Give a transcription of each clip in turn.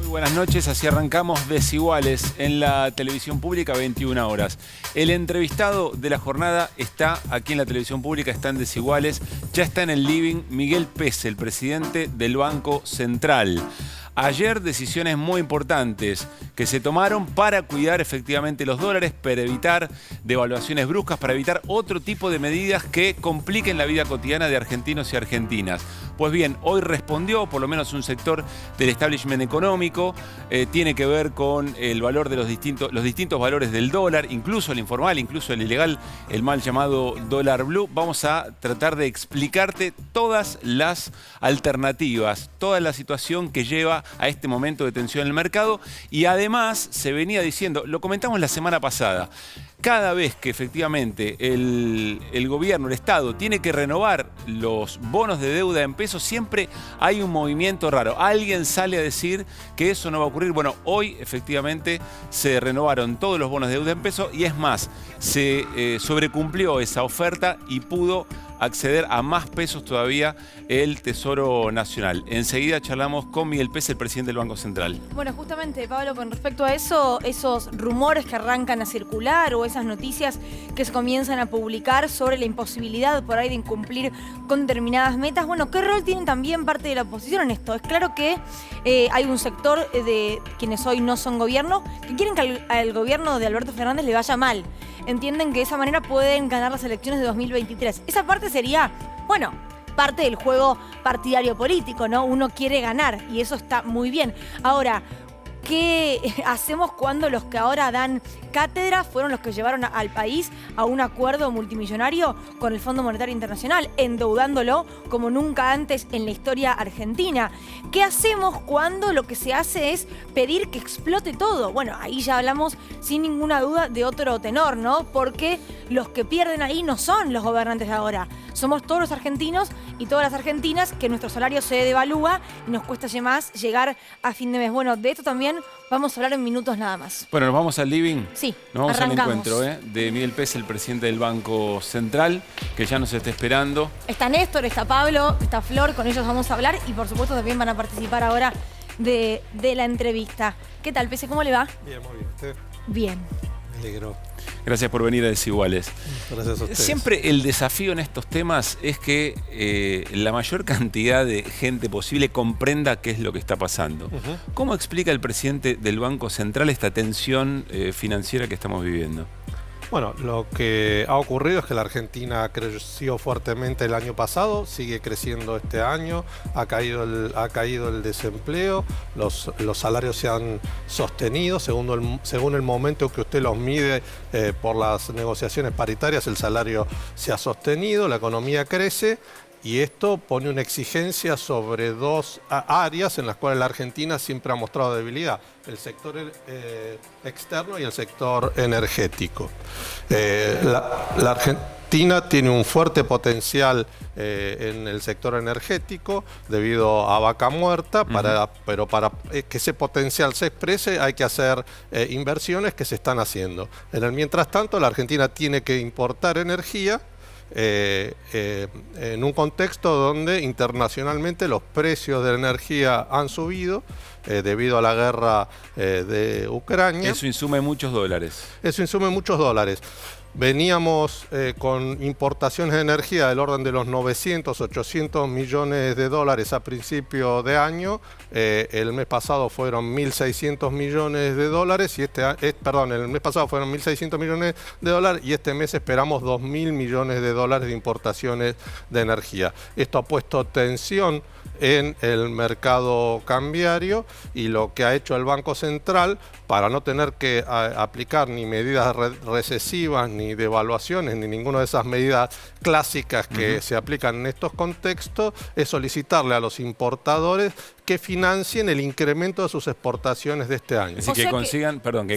Buenas noches, así arrancamos Desiguales en la televisión pública, 21 horas. El entrevistado de la jornada está aquí en la televisión pública, está en Desiguales. Ya está en el living Miguel Pese, el presidente del Banco Central. Ayer decisiones muy importantes que se tomaron para cuidar efectivamente los dólares, para evitar devaluaciones bruscas, para evitar otro tipo de medidas que compliquen la vida cotidiana de argentinos y argentinas. Pues bien, hoy respondió por lo menos un sector del establishment económico, tiene que ver con el valor de los distintos valores del dólar, incluso el informal, incluso el ilegal, el mal llamado dólar blue. Vamos a tratar de explicarte todas las alternativas, toda la situación que lleva a este momento de tensión en el mercado. Y además se venía diciendo, lo comentamos la semana pasada, cada vez que efectivamente el gobierno, el Estado, tiene que renovar los bonos de deuda en pesos, siempre hay un movimiento raro. Alguien sale a decir que eso no va a ocurrir. Bueno, hoy efectivamente se renovaron todos los bonos de deuda en pesos y es más, se sobrecumplió esa oferta y pudo acceder a más pesos todavía el Tesoro Nacional. Enseguida charlamos con Miguel Pese, el presidente del Banco Central. Bueno, justamente, Pablo, con respecto a eso, esos rumores que arrancan a circular o esas noticias que se comienzan a publicar sobre la imposibilidad por ahí de incumplir con determinadas metas, bueno, ¿qué rol tiene también parte de la oposición en esto? Es claro que hay un sector de quienes hoy no son gobierno que quieren que al gobierno de Alberto Fernández le vaya mal. Entienden que de esa manera pueden ganar las elecciones de 2023. Esa parte sería, bueno, parte del juego partidario político, ¿no? Uno quiere ganar y eso está muy bien. Ahora, ¿qué hacemos cuando los que ahora dan cátedra fueron los que llevaron al país a un acuerdo multimillonario con el Fondo Monetario Internacional, endeudándolo como nunca antes en la historia argentina? ¿Qué hacemos cuando lo que se hace es pedir que explote todo? Bueno, ahí ya hablamos sin ninguna duda de otro tenor, ¿no? Porque los que pierden ahí no son los gobernantes de ahora. Somos todos los argentinos y todas las argentinas que nuestro salario se devalúa y nos cuesta más llegar a fin de mes. Bueno, de esto también vamos a hablar en minutos nada más. Bueno, nos vamos al living. Sí, nos vamos arrancamos. al encuentro de Miguel Pese, el presidente del Banco Central, que ya nos está esperando. Está Néstor, está Pablo, está Flor, con ellos vamos a hablar y por supuesto también van a participar ahora de la entrevista. ¿Qué tal, Pese? ¿Cómo le va? Bien, muy bien. ¿Usted? Bien. Me alegro. Gracias por venir a Desiguales. Gracias a ustedes. Siempre el desafío en estos temas es que la mayor cantidad de gente posible comprenda qué es lo que está pasando. ¿Cómo explica el presidente del Banco Central esta tensión financiera que estamos viviendo? Bueno, lo que ha ocurrido es que la Argentina creció fuertemente el año pasado, sigue creciendo este año, ha caído el desempleo, los salarios se han sostenido, según el momento que usted los mide por las negociaciones paritarias, el salario se ha sostenido, la economía crece. Y esto pone una exigencia sobre dos áreas en las cuales la Argentina siempre ha mostrado debilidad: el sector externo y el sector energético. La Argentina tiene un fuerte potencial en el sector energético debido a Vaca Muerta, pero para que ese potencial se exprese hay que hacer inversiones que se están haciendo. En el mientras tanto, la Argentina tiene que importar energía en un contexto donde internacionalmente los precios de la energía han subido debido a la guerra de Ucrania. Eso insume muchos dólares. Eso insume muchos dólares. Veníamos con importaciones de energía del orden de los 900, 800 millones de dólares a principio de año. El mes pasado fueron 1.600 millones de dólares y el mes pasado fueron 1.600 millones de dólares y este mes esperamos 2.000 millones de dólares de importaciones de energía. Esto ha puesto tensión en el mercado cambiario y lo que ha hecho el Banco Central, para no tener que aplicar ni medidas recesivas, ni devaluaciones, ni ninguna de esas medidas clásicas que se aplican en estos contextos, es solicitarle a los importadores que financien el incremento de sus exportaciones de este año. Es decir, que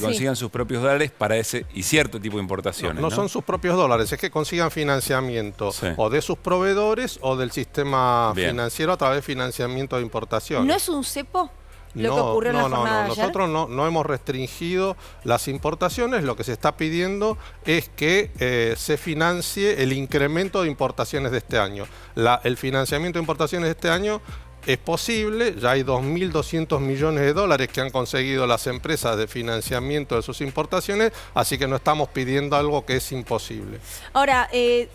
consigan sus propios dólares para ese y cierto tipo de importaciones. No son sus propios dólares, es que consigan financiamiento o de sus proveedores o del sistema financiero a través de financiamiento de importaciones. ¿No es un cepo lo que ocurrió en la jornada de ayer? Nosotros no hemos restringido las importaciones. Lo que se está pidiendo es que se financie el incremento de importaciones de este año. El financiamiento de importaciones de este año es posible, ya hay 2.200 millones de dólares que han conseguido las empresas de financiamiento de sus importaciones, así que no estamos pidiendo algo que es imposible. Ahora,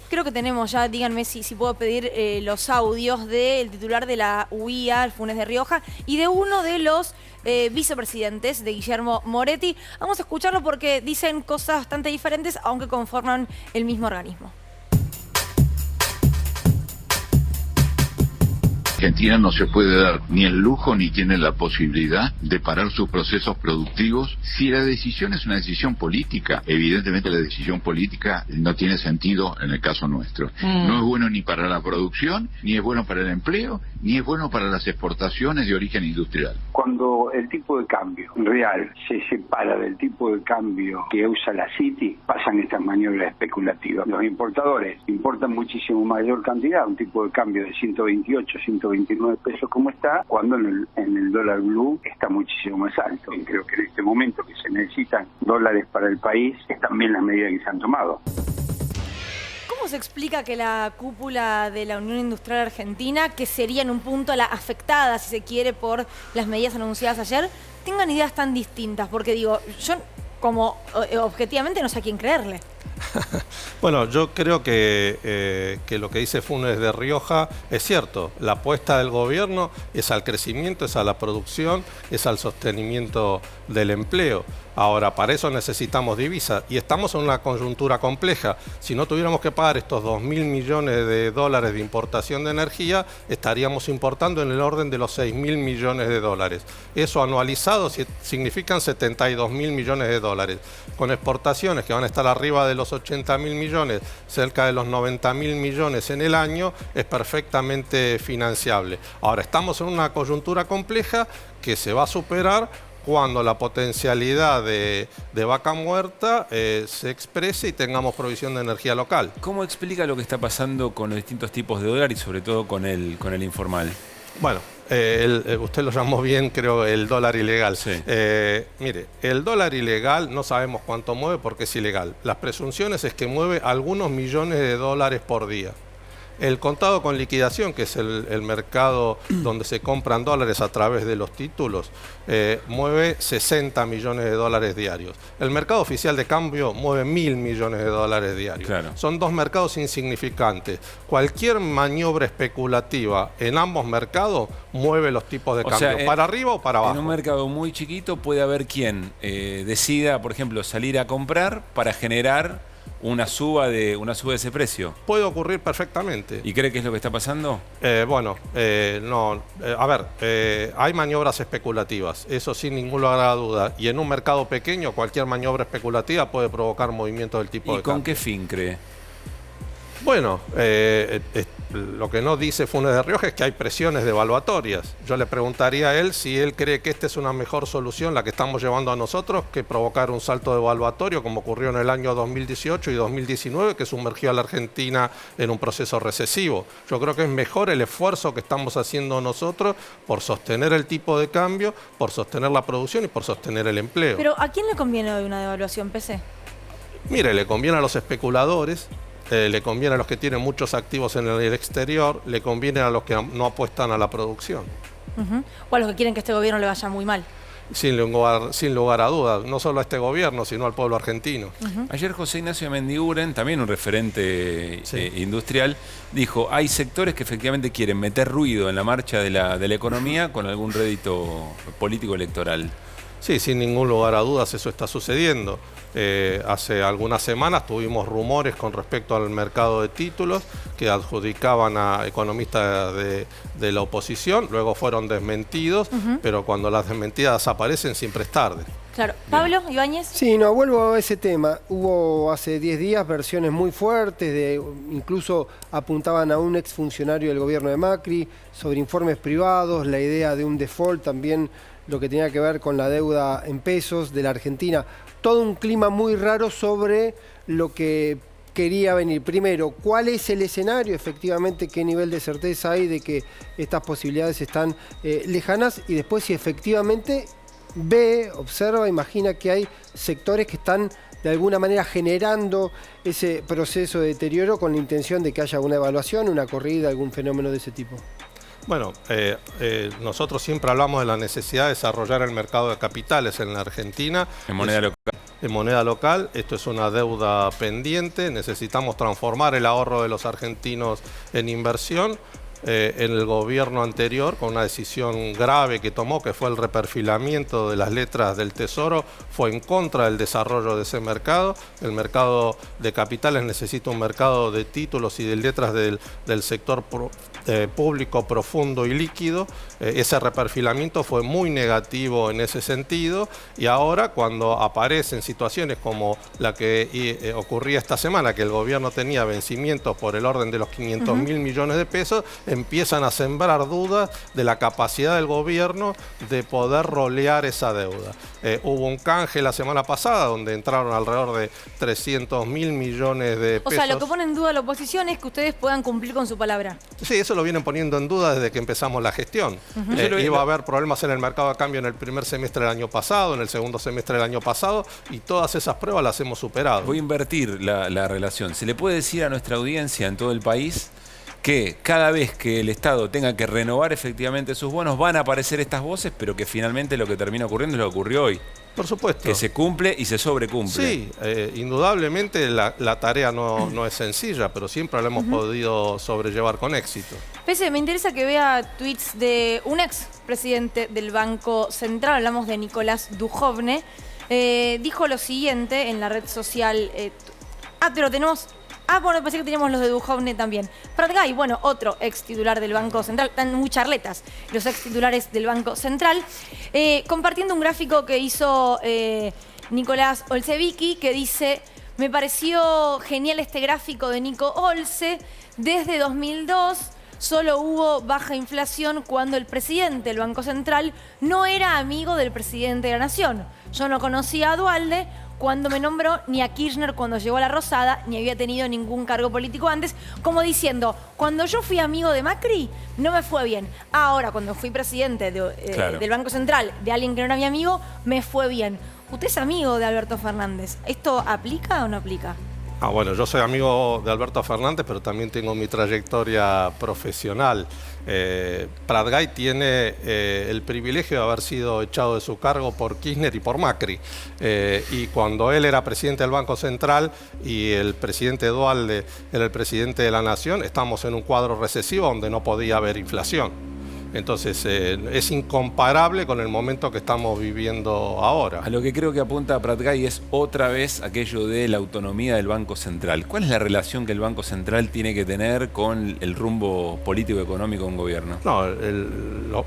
creo que tenemos ya, díganme si puedo pedir los audios del titular de la UIA, el Funes de Rioja, y de uno de los vicepresidentes, de Guillermo Moretti. Vamos a escucharlo porque dicen cosas bastante diferentes, aunque conforman el mismo organismo. Argentina no se puede dar ni el lujo ni tiene la posibilidad de parar sus procesos productivos. Si la decisión es una decisión política, evidentemente la decisión política no tiene sentido en el caso nuestro. No es bueno ni para la producción, ni es bueno para el empleo, ni es bueno para las exportaciones de origen industrial. Cuando el tipo de cambio real se separa del tipo de cambio que usa la Citi, pasan estas maniobras especulativas. Los importadores importan muchísimo mayor cantidad, un tipo de cambio de 128, 129 pesos como está, cuando en el dólar blue está muchísimo más alto. Y creo que en este momento que se necesitan dólares para el país, es también las medidas que se han tomado. ¿Cómo se explica que la cúpula de la Unión Industrial Argentina, que sería en un punto la afectada, si se quiere, por las medidas anunciadas ayer, tengan ideas tan distintas? Porque digo, yo como objetivamente no sé a quién creerle. Bueno, yo creo que lo que dice Funes de Rioja es cierto. La apuesta del gobierno es al crecimiento, es a la producción, es al sostenimiento del empleo. Ahora, para eso necesitamos divisas y estamos en una coyuntura compleja. Si no tuviéramos que pagar estos 2.000 millones de dólares de importación de energía, estaríamos importando en el orden de los 6.000 millones de dólares. Eso anualizado significan 72.000 millones de dólares. Con exportaciones que van a estar arriba de los 80.000 millones, cerca de los 90.000 millones en el año, es perfectamente financiable. Ahora, estamos en una coyuntura compleja que se va a superar cuando la potencialidad de vaca muerta se exprese y tengamos provisión de energía local. ¿Cómo explica lo que está pasando con los distintos tipos de dólar y sobre todo con el informal? Bueno, usted lo llamó bien, creo, el dólar ilegal. Sí. Mire, el dólar ilegal no sabemos cuánto mueve porque es ilegal. Las presunciones es que mueve algunos millones de dólares por día. El contado con liquidación, que es el mercado donde se compran dólares a través de los títulos, mueve 60 millones de dólares diarios. El mercado oficial de cambio mueve 1.000 millones de dólares diarios. Claro. Son dos mercados insignificantes. Cualquier maniobra especulativa en ambos mercados mueve los tipos de cambio, para arriba o para abajo. En un mercado muy chiquito puede haber quien decida, por ejemplo, salir a comprar para generar una suba de ese precio. Puede ocurrir perfectamente. ¿Y cree que es lo que está pasando? No. A ver, hay maniobras especulativas, eso sin ningún lugar a duda. Y en un mercado pequeño, cualquier maniobra especulativa puede provocar movimientos del tipo de cambio. ¿Y con qué fin cree? Bueno, lo que no dice Funes de Rioja es que hay presiones devaluatorias. Yo le preguntaría a él si él cree que esta es una mejor solución, la que estamos llevando a nosotros, que provocar un salto devaluatorio como ocurrió en el año 2018 y 2019, que sumergió a la Argentina en un proceso recesivo. Yo creo que es mejor el esfuerzo que estamos haciendo nosotros por sostener el tipo de cambio, por sostener la producción y por sostener el empleo. Pero ¿a quién le conviene hoy una devaluación, PC? Mire, le conviene a los especuladores, le conviene a los que tienen muchos activos en el exterior, le conviene a los que no apuestan a la producción. O a los que quieren que este gobierno le vaya muy mal. Sin lugar a dudas, no solo a este gobierno, sino al pueblo argentino. Ayer José Ignacio Mendiguren, también un referente industrial, dijo, hay sectores que efectivamente quieren meter ruido en la marcha de la economía con algún rédito político electoral. Sí, sin ningún lugar a dudas eso está sucediendo. Hace algunas semanas tuvimos rumores con respecto al mercado de títulos que adjudicaban a economistas de la oposición, luego fueron desmentidos, pero cuando las desmentidas aparecen siempre es tarde. Claro. ¿Pablo Ibáñez? Sí, no, vuelvo a ese tema. Hubo hace 10 días versiones muy fuertes, incluso apuntaban a un exfuncionario del gobierno de Macri, sobre informes privados, la idea de un default también, lo que tenía que ver con la deuda en pesos de la Argentina. Todo un clima muy raro sobre lo que quería venir. Primero, ¿cuál es el escenario? Efectivamente, ¿qué nivel de certeza hay de que estas posibilidades están lejanas? Y después, si efectivamente observa, imagina que hay sectores que están de alguna manera generando ese proceso de deterioro con la intención de que haya una evaluación, una corrida, algún fenómeno de ese tipo. Bueno, nosotros siempre hablamos de la necesidad de desarrollar el mercado de capitales en la Argentina. En moneda local. En moneda local, esto es una deuda pendiente, necesitamos transformar el ahorro de los argentinos en inversión. En el gobierno anterior, con una decisión grave que tomó, que fue el reperfilamiento de las letras del Tesoro, fue en contra del desarrollo de ese mercado. El mercado de capitales necesita un mercado de títulos y de letras del sector público profundo y líquido. Ese reperfilamiento fue muy negativo en ese sentido, y ahora cuando aparecen situaciones como la que ocurría esta semana, que el gobierno tenía vencimientos por el orden de los 500.000 millones de pesos, empiezan a sembrar dudas de la capacidad del gobierno de poder rolear esa deuda. Hubo un canje la semana pasada donde entraron alrededor de 300.000 millones de pesos. O sea, lo que pone en duda la oposición es que ustedes puedan cumplir con su palabra. Sí, eso lo vienen poniendo en duda desde que empezamos la gestión. Iba a haber problemas en el mercado de cambio en el primer semestre del año pasado, en el segundo semestre del año pasado, y todas esas pruebas las hemos superado. Voy a invertir la relación. ¿Se le puede decir a nuestra audiencia en todo el país que cada vez que el Estado tenga que renovar efectivamente sus bonos van a aparecer estas voces, pero que finalmente lo que termina ocurriendo es lo que ocurrió hoy? Por supuesto. Que se cumple y se sobrecumple. Sí, indudablemente la tarea no es sencilla, pero siempre la hemos podido sobrellevar con éxito. Pese, me interesa que vea tweets de un ex presidente del Banco Central, hablamos de Nicolás Dujovne, dijo lo siguiente en la red social. Pero tenemos... bueno, pensé que teníamos los de Dujovne también. Prat-Gay, bueno, otro ex titular del Banco Central. Están muy charletas los ex titulares del Banco Central. Compartiendo un gráfico que hizo Nicolás Olsevicki, que dice: me pareció genial este gráfico de Nico Olse. Desde 2002 solo hubo baja inflación cuando el presidente del Banco Central no era amigo del presidente de la Nación. Yo no conocía a Duhalde cuando me nombró, ni a Kirchner cuando llegó a la Rosada, ni había tenido ningún cargo político antes, como diciendo, cuando yo fui amigo de Macri, no me fue bien. Ahora, cuando fui presidente del Banco Central, de alguien que no era mi amigo, me fue bien. ¿Usted es amigo de Alberto Fernández? ¿Esto aplica o no aplica? Bueno, yo soy amigo de Alberto Fernández, pero también tengo mi trayectoria profesional. Prat-Gay tiene el privilegio de haber sido echado de su cargo por Kirchner y por Macri. Y cuando él era presidente del Banco Central y el presidente Duhalde era el presidente de la Nación, estamos en un cuadro recesivo donde no podía haber inflación. Entonces, es incomparable con el momento que estamos viviendo ahora. A lo que creo que apunta Prat-Gay es otra vez aquello de la autonomía del Banco Central. ¿Cuál es la relación que el Banco Central tiene que tener con el rumbo político-económico de un gobierno? No,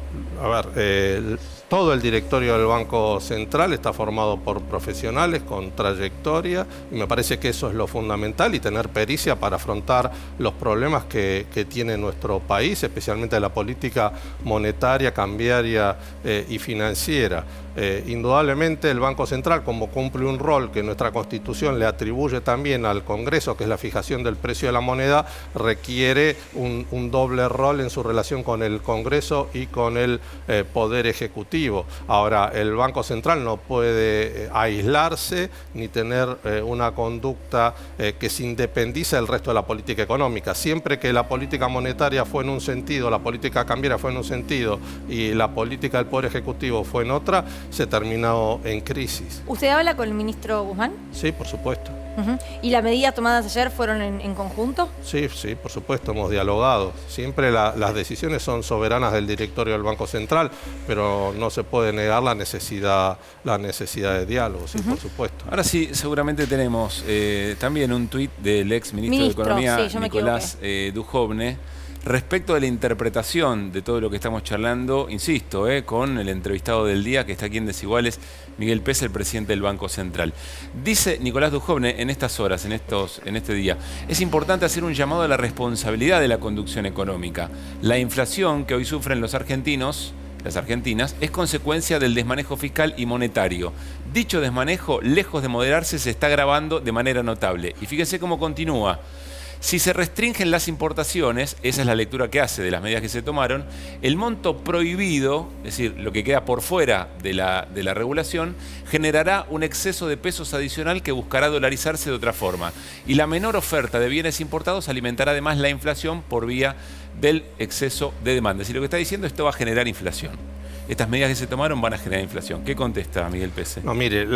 todo el directorio del Banco Central está formado por profesionales con trayectoria, y me parece que eso es lo fundamental, y tener pericia para afrontar los problemas que tiene nuestro país, especialmente la política monetaria, cambiaria y financiera. Indudablemente el Banco Central, como cumple un rol que nuestra Constitución le atribuye también al Congreso, que es la fijación del precio de la moneda, requiere un doble rol en su relación con el Congreso y con el Poder Ejecutivo. Ahora, el Banco Central no puede aislarse ni tener una conducta que se independice del resto de la política económica. Siempre que la política monetaria fue en un sentido, la política cambiaria fue en un sentido y la política del Poder Ejecutivo fue en otra, se terminó en crisis. ¿Usted habla con el ministro Guzmán? Sí, por supuesto. ¿Y las medidas tomadas ayer fueron en conjunto? Sí, por supuesto, hemos dialogado. Siempre las decisiones son soberanas del directorio del Banco Central, pero no se puede negar la necesidad de diálogo, sí, por supuesto. Ahora sí, seguramente tenemos también un tuit del ex ministro de Economía, Nicolás Dujovne, respecto de la interpretación de todo lo que estamos charlando, insisto, con el entrevistado del día que está aquí en Desiguales, Miguel Pese, el presidente del Banco Central. Dice Nicolás Dujovne en estas horas, en este día: es importante hacer un llamado a la responsabilidad de la conducción económica. La inflación que hoy sufren los argentinos, las argentinas, es consecuencia del desmanejo fiscal y monetario. Dicho desmanejo, lejos de moderarse, se está agravando de manera notable. Y fíjese cómo continúa. Si se restringen las importaciones, esa es la lectura que hace de las medidas que se tomaron, el monto prohibido, es decir, lo que queda por fuera de la regulación, generará un exceso de pesos adicional que buscará dolarizarse de otra forma. Y la menor oferta de bienes importados alimentará además la inflación por vía del exceso de demanda. Si lo que está diciendo, esto va a generar inflación. Estas medidas que se tomaron van a generar inflación. ¿Qué contesta Miguel Pese? No, mire,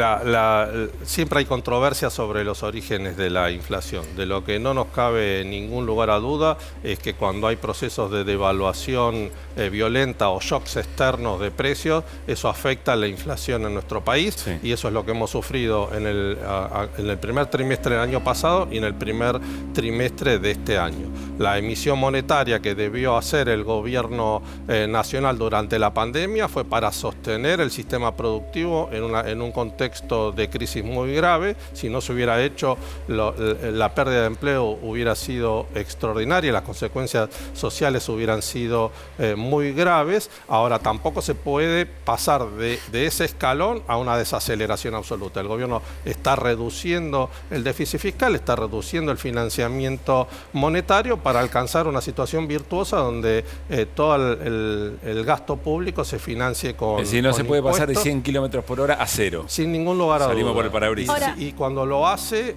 siempre hay controversia sobre los orígenes de la inflación. De lo que no nos cabe ningún lugar a duda es que cuando hay procesos de devaluación violenta o shocks externos de precios, eso afecta a la inflación en nuestro país, sí. Y eso es lo que hemos sufrido en el primer trimestre del año pasado y en el primer trimestre de este año. La emisión monetaria que debió hacer el gobierno nacional durante la pandemia fue para sostener el sistema productivo en un contexto de crisis muy grave. Si no se hubiera hecho, la pérdida de empleo hubiera sido extraordinaria y las consecuencias sociales hubieran sido muy graves. Ahora tampoco se puede pasar de ese escalón a una desaceleración absoluta. El gobierno está reduciendo el déficit fiscal, está reduciendo el financiamiento monetario para alcanzar una situación virtuosa donde todo el gasto público se financie con es decir, no se puede pasar de impuestos, 100 kilómetros por hora a cero. Sin ningún lugar a duda. Salimos por el parabrisas. Y cuando lo hace,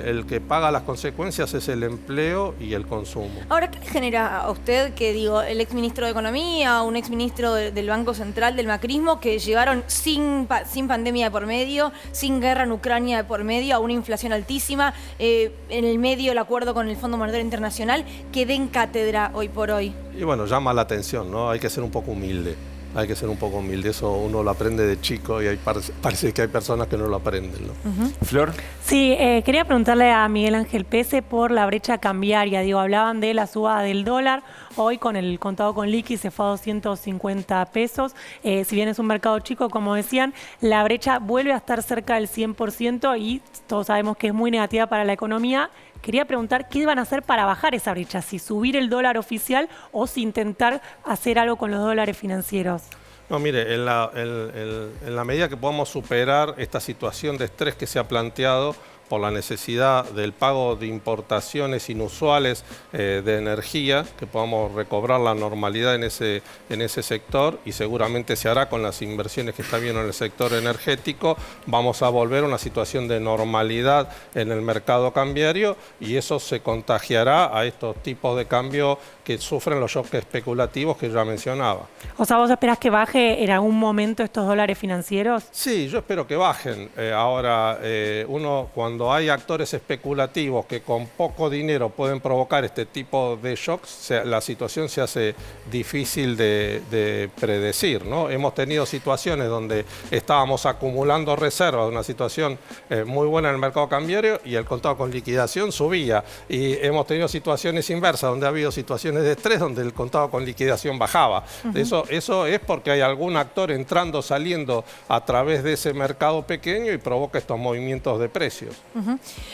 el que paga las consecuencias es el empleo y el consumo. Ahora, ¿qué le genera a usted que, digo, el exministro de Economía, un exministro del Banco Central del macrismo, que llegaron sin pandemia de por medio, sin guerra en Ucrania de por medio, a una inflación altísima, en el medio el acuerdo con el Fondo Monetario Internacional, que den cátedra hoy por hoy? Y bueno, llama la atención, ¿no? Hay que ser un poco humilde. Hay que ser un poco humilde, eso uno lo aprende de chico y parece que hay personas que no lo aprenden, ¿no? ¿Flor? Sí, quería preguntarle a Miguel Ángel Pese por la brecha cambiaria. Digo, hablaban de la suba del dólar. Hoy con el contado con liqui se fue a 250 pesos. Si bien es un mercado chico, como decían, la brecha vuelve a estar cerca del 100% y todos sabemos que es muy negativa para la economía. Quería preguntar qué van a hacer para bajar esa brecha, si subir el dólar oficial o si intentar hacer algo con los dólares financieros. No, mire, en la medida que podamos superar esta situación de estrés que se ha planteado por la necesidad del pago de importaciones inusuales de energía, que podamos recobrar la normalidad en ese sector, y seguramente se hará con las inversiones que está viendo en el sector energético, vamos a volver a una situación de normalidad en el mercado cambiario y eso se contagiará a estos tipos de cambio que sufren los shocks especulativos que ya mencionaba. O sea, ¿vos esperás que baje en algún momento estos dólares financieros? Sí, yo espero que bajen. Ahora, uno cuando hay actores especulativos que con poco dinero pueden provocar este tipo de shocks, la situación se hace difícil de predecir, ¿no? Hemos tenido situaciones donde estábamos acumulando reservas, una situación muy buena en el mercado cambiario y el contado con liquidación subía. Y hemos tenido situaciones inversas, donde ha habido situaciones de estrés, donde el contado con liquidación bajaba. Eso es porque hay algún actor entrando, saliendo a través de ese mercado pequeño y provoca estos movimientos de precios.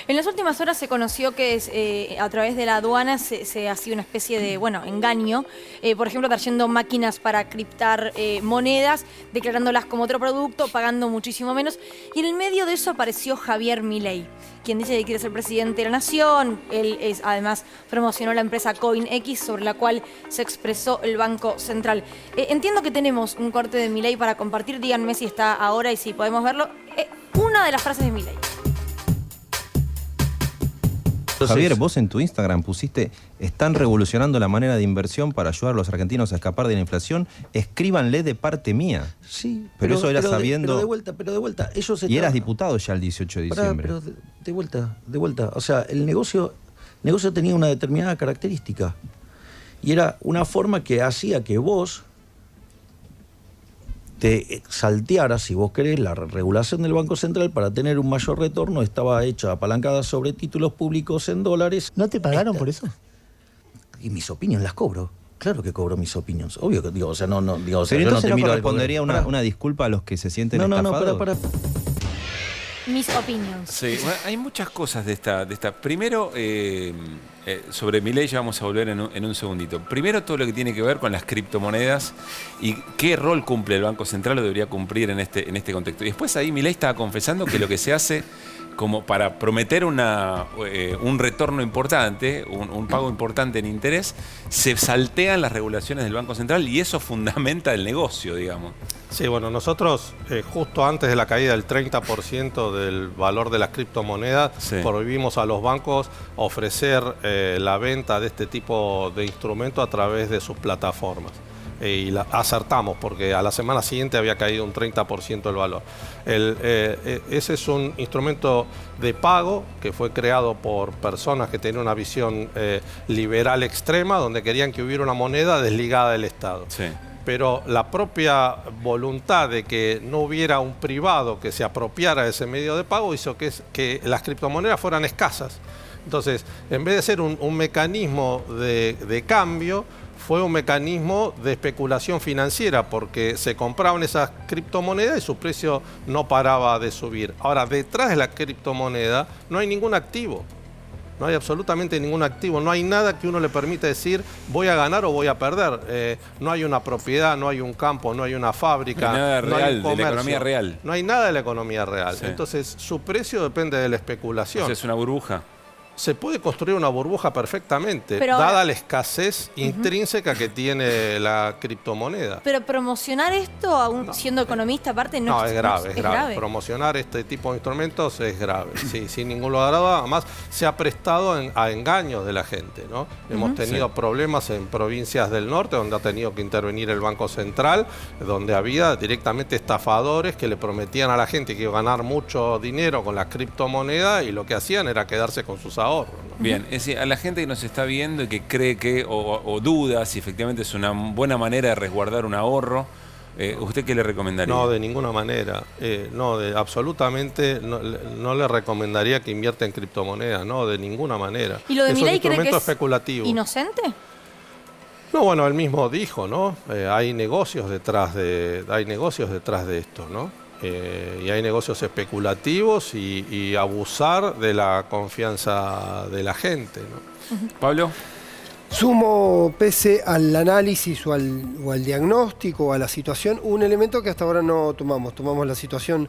En las últimas horas se conoció que a través de la aduana se hacía una especie de, engaño. Por ejemplo, trayendo máquinas para criptar monedas, declarándolas como otro producto, pagando muchísimo menos. Y en el medio de eso apareció Javier Milei, quien dice que quiere ser presidente de la nación. Él además promocionó la empresa CoinX, sobre la cual se expresó el Banco Central. Entiendo que tenemos un corte de Milei para compartir. Díganme si está ahora y si podemos verlo. Una de las frases de Milei. Javier, vos en tu Instagram pusiste: están revolucionando la manera de inversión para ayudar a los argentinos a escapar de la inflación. Escríbanle de parte mía. Sí, pero eso era sabiendo. Pero de vuelta, ellos y eras diputado ya el 18 de diciembre. Pero de vuelta. O sea, el negocio tenía una determinada característica. Y era una forma que hacía que vos te saltearas, si vos querés, la regulación del Banco Central para tener un mayor retorno. Estaba hecha apalancada sobre títulos públicos en dólares. ¿No te pagaron por eso? Y mis opinions las cobro. Claro que cobro mis opinions. Obvio que digo, o sea, no digo, o sea, pero yo entonces no te miro correspondería una disculpa a los que se sienten estafados. Para. Mis opinions. Sí, bueno, hay muchas cosas de esta. Primero, Sobre Milei ya vamos a volver en un segundito. Primero todo lo que tiene que ver con las criptomonedas y qué rol cumple el Banco Central o debería cumplir en este contexto. Y después ahí Milei estaba confesando que lo que se hace como para prometer un retorno importante, un pago importante en interés, se saltean las regulaciones del Banco Central y eso fundamenta el negocio, digamos. Sí, bueno, nosotros justo antes de la caída del 30% del valor de las criptomonedas, prohibimos a los bancos ofrecer la venta de este tipo de instrumentos a través de sus plataformas. Y acertamos porque a la semana siguiente había caído un 30% el valor. Ese es un instrumento de pago que fue creado por personas que tenían una visión liberal extrema, donde querían que hubiera una moneda desligada del Estado. Sí. Pero la propia voluntad de que no hubiera un privado que se apropiara de ese medio de pago hizo que las criptomonedas fueran escasas. Entonces, en vez de ser un mecanismo de cambio, fue un mecanismo de especulación financiera porque se compraban esas criptomonedas y su precio no paraba de subir. Ahora, detrás de la criptomoneda no hay ningún activo. No hay absolutamente ningún activo, no hay nada que uno le permita decir voy a ganar o voy a perder. No hay una propiedad, no hay un campo, no hay una fábrica. No hay nada no real, hay un comercio, de la economía real. No hay nada de la economía real. Sí. Entonces, su precio depende de la especulación. O sea, es una burbuja. Se puede construir una burbuja perfectamente, Pero dada ahora, la escasez intrínseca que tiene la criptomoneda. pero promocionar esto, aún siendo economista aparte, No, es grave. Promocionar este tipo de instrumentos es grave, sí, sin ningún lugar a duda. Además, se ha prestado a engaños de la gente, ¿no? Hemos tenido problemas en provincias del norte, donde ha tenido que intervenir el Banco Central, donde había directamente estafadores que le prometían a la gente que iba a ganar mucho dinero con la criptomoneda y lo que hacían era quedarse con sus ahorros, ¿no? Bien, es decir, a la gente que nos está viendo y que cree que, o duda si efectivamente es una buena manera de resguardar un ahorro, ¿usted qué le recomendaría? No, de ninguna manera. Absolutamente no le recomendaría que invierta en criptomonedas, no, de ninguna manera. ¿Y lo de es un Milei cree que instrumento es especulativo. inocente? No, bueno, él mismo dijo, ¿no? Hay negocios detrás de esto, ¿no? Y hay negocios especulativos y abusar de la confianza de la gente, ¿no? Pablo. Sumo, pese al análisis o al diagnóstico, a la situación, un elemento que hasta ahora no tomamos. Tomamos la situación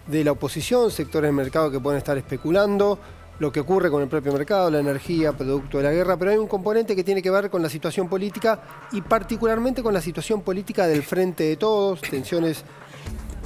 de la oposición, sectores del mercado que pueden estar especulando, lo que ocurre con el propio mercado, la energía, producto de la guerra, pero hay un componente que tiene que ver con la situación política y particularmente con la situación política del Frente de Todos, tensiones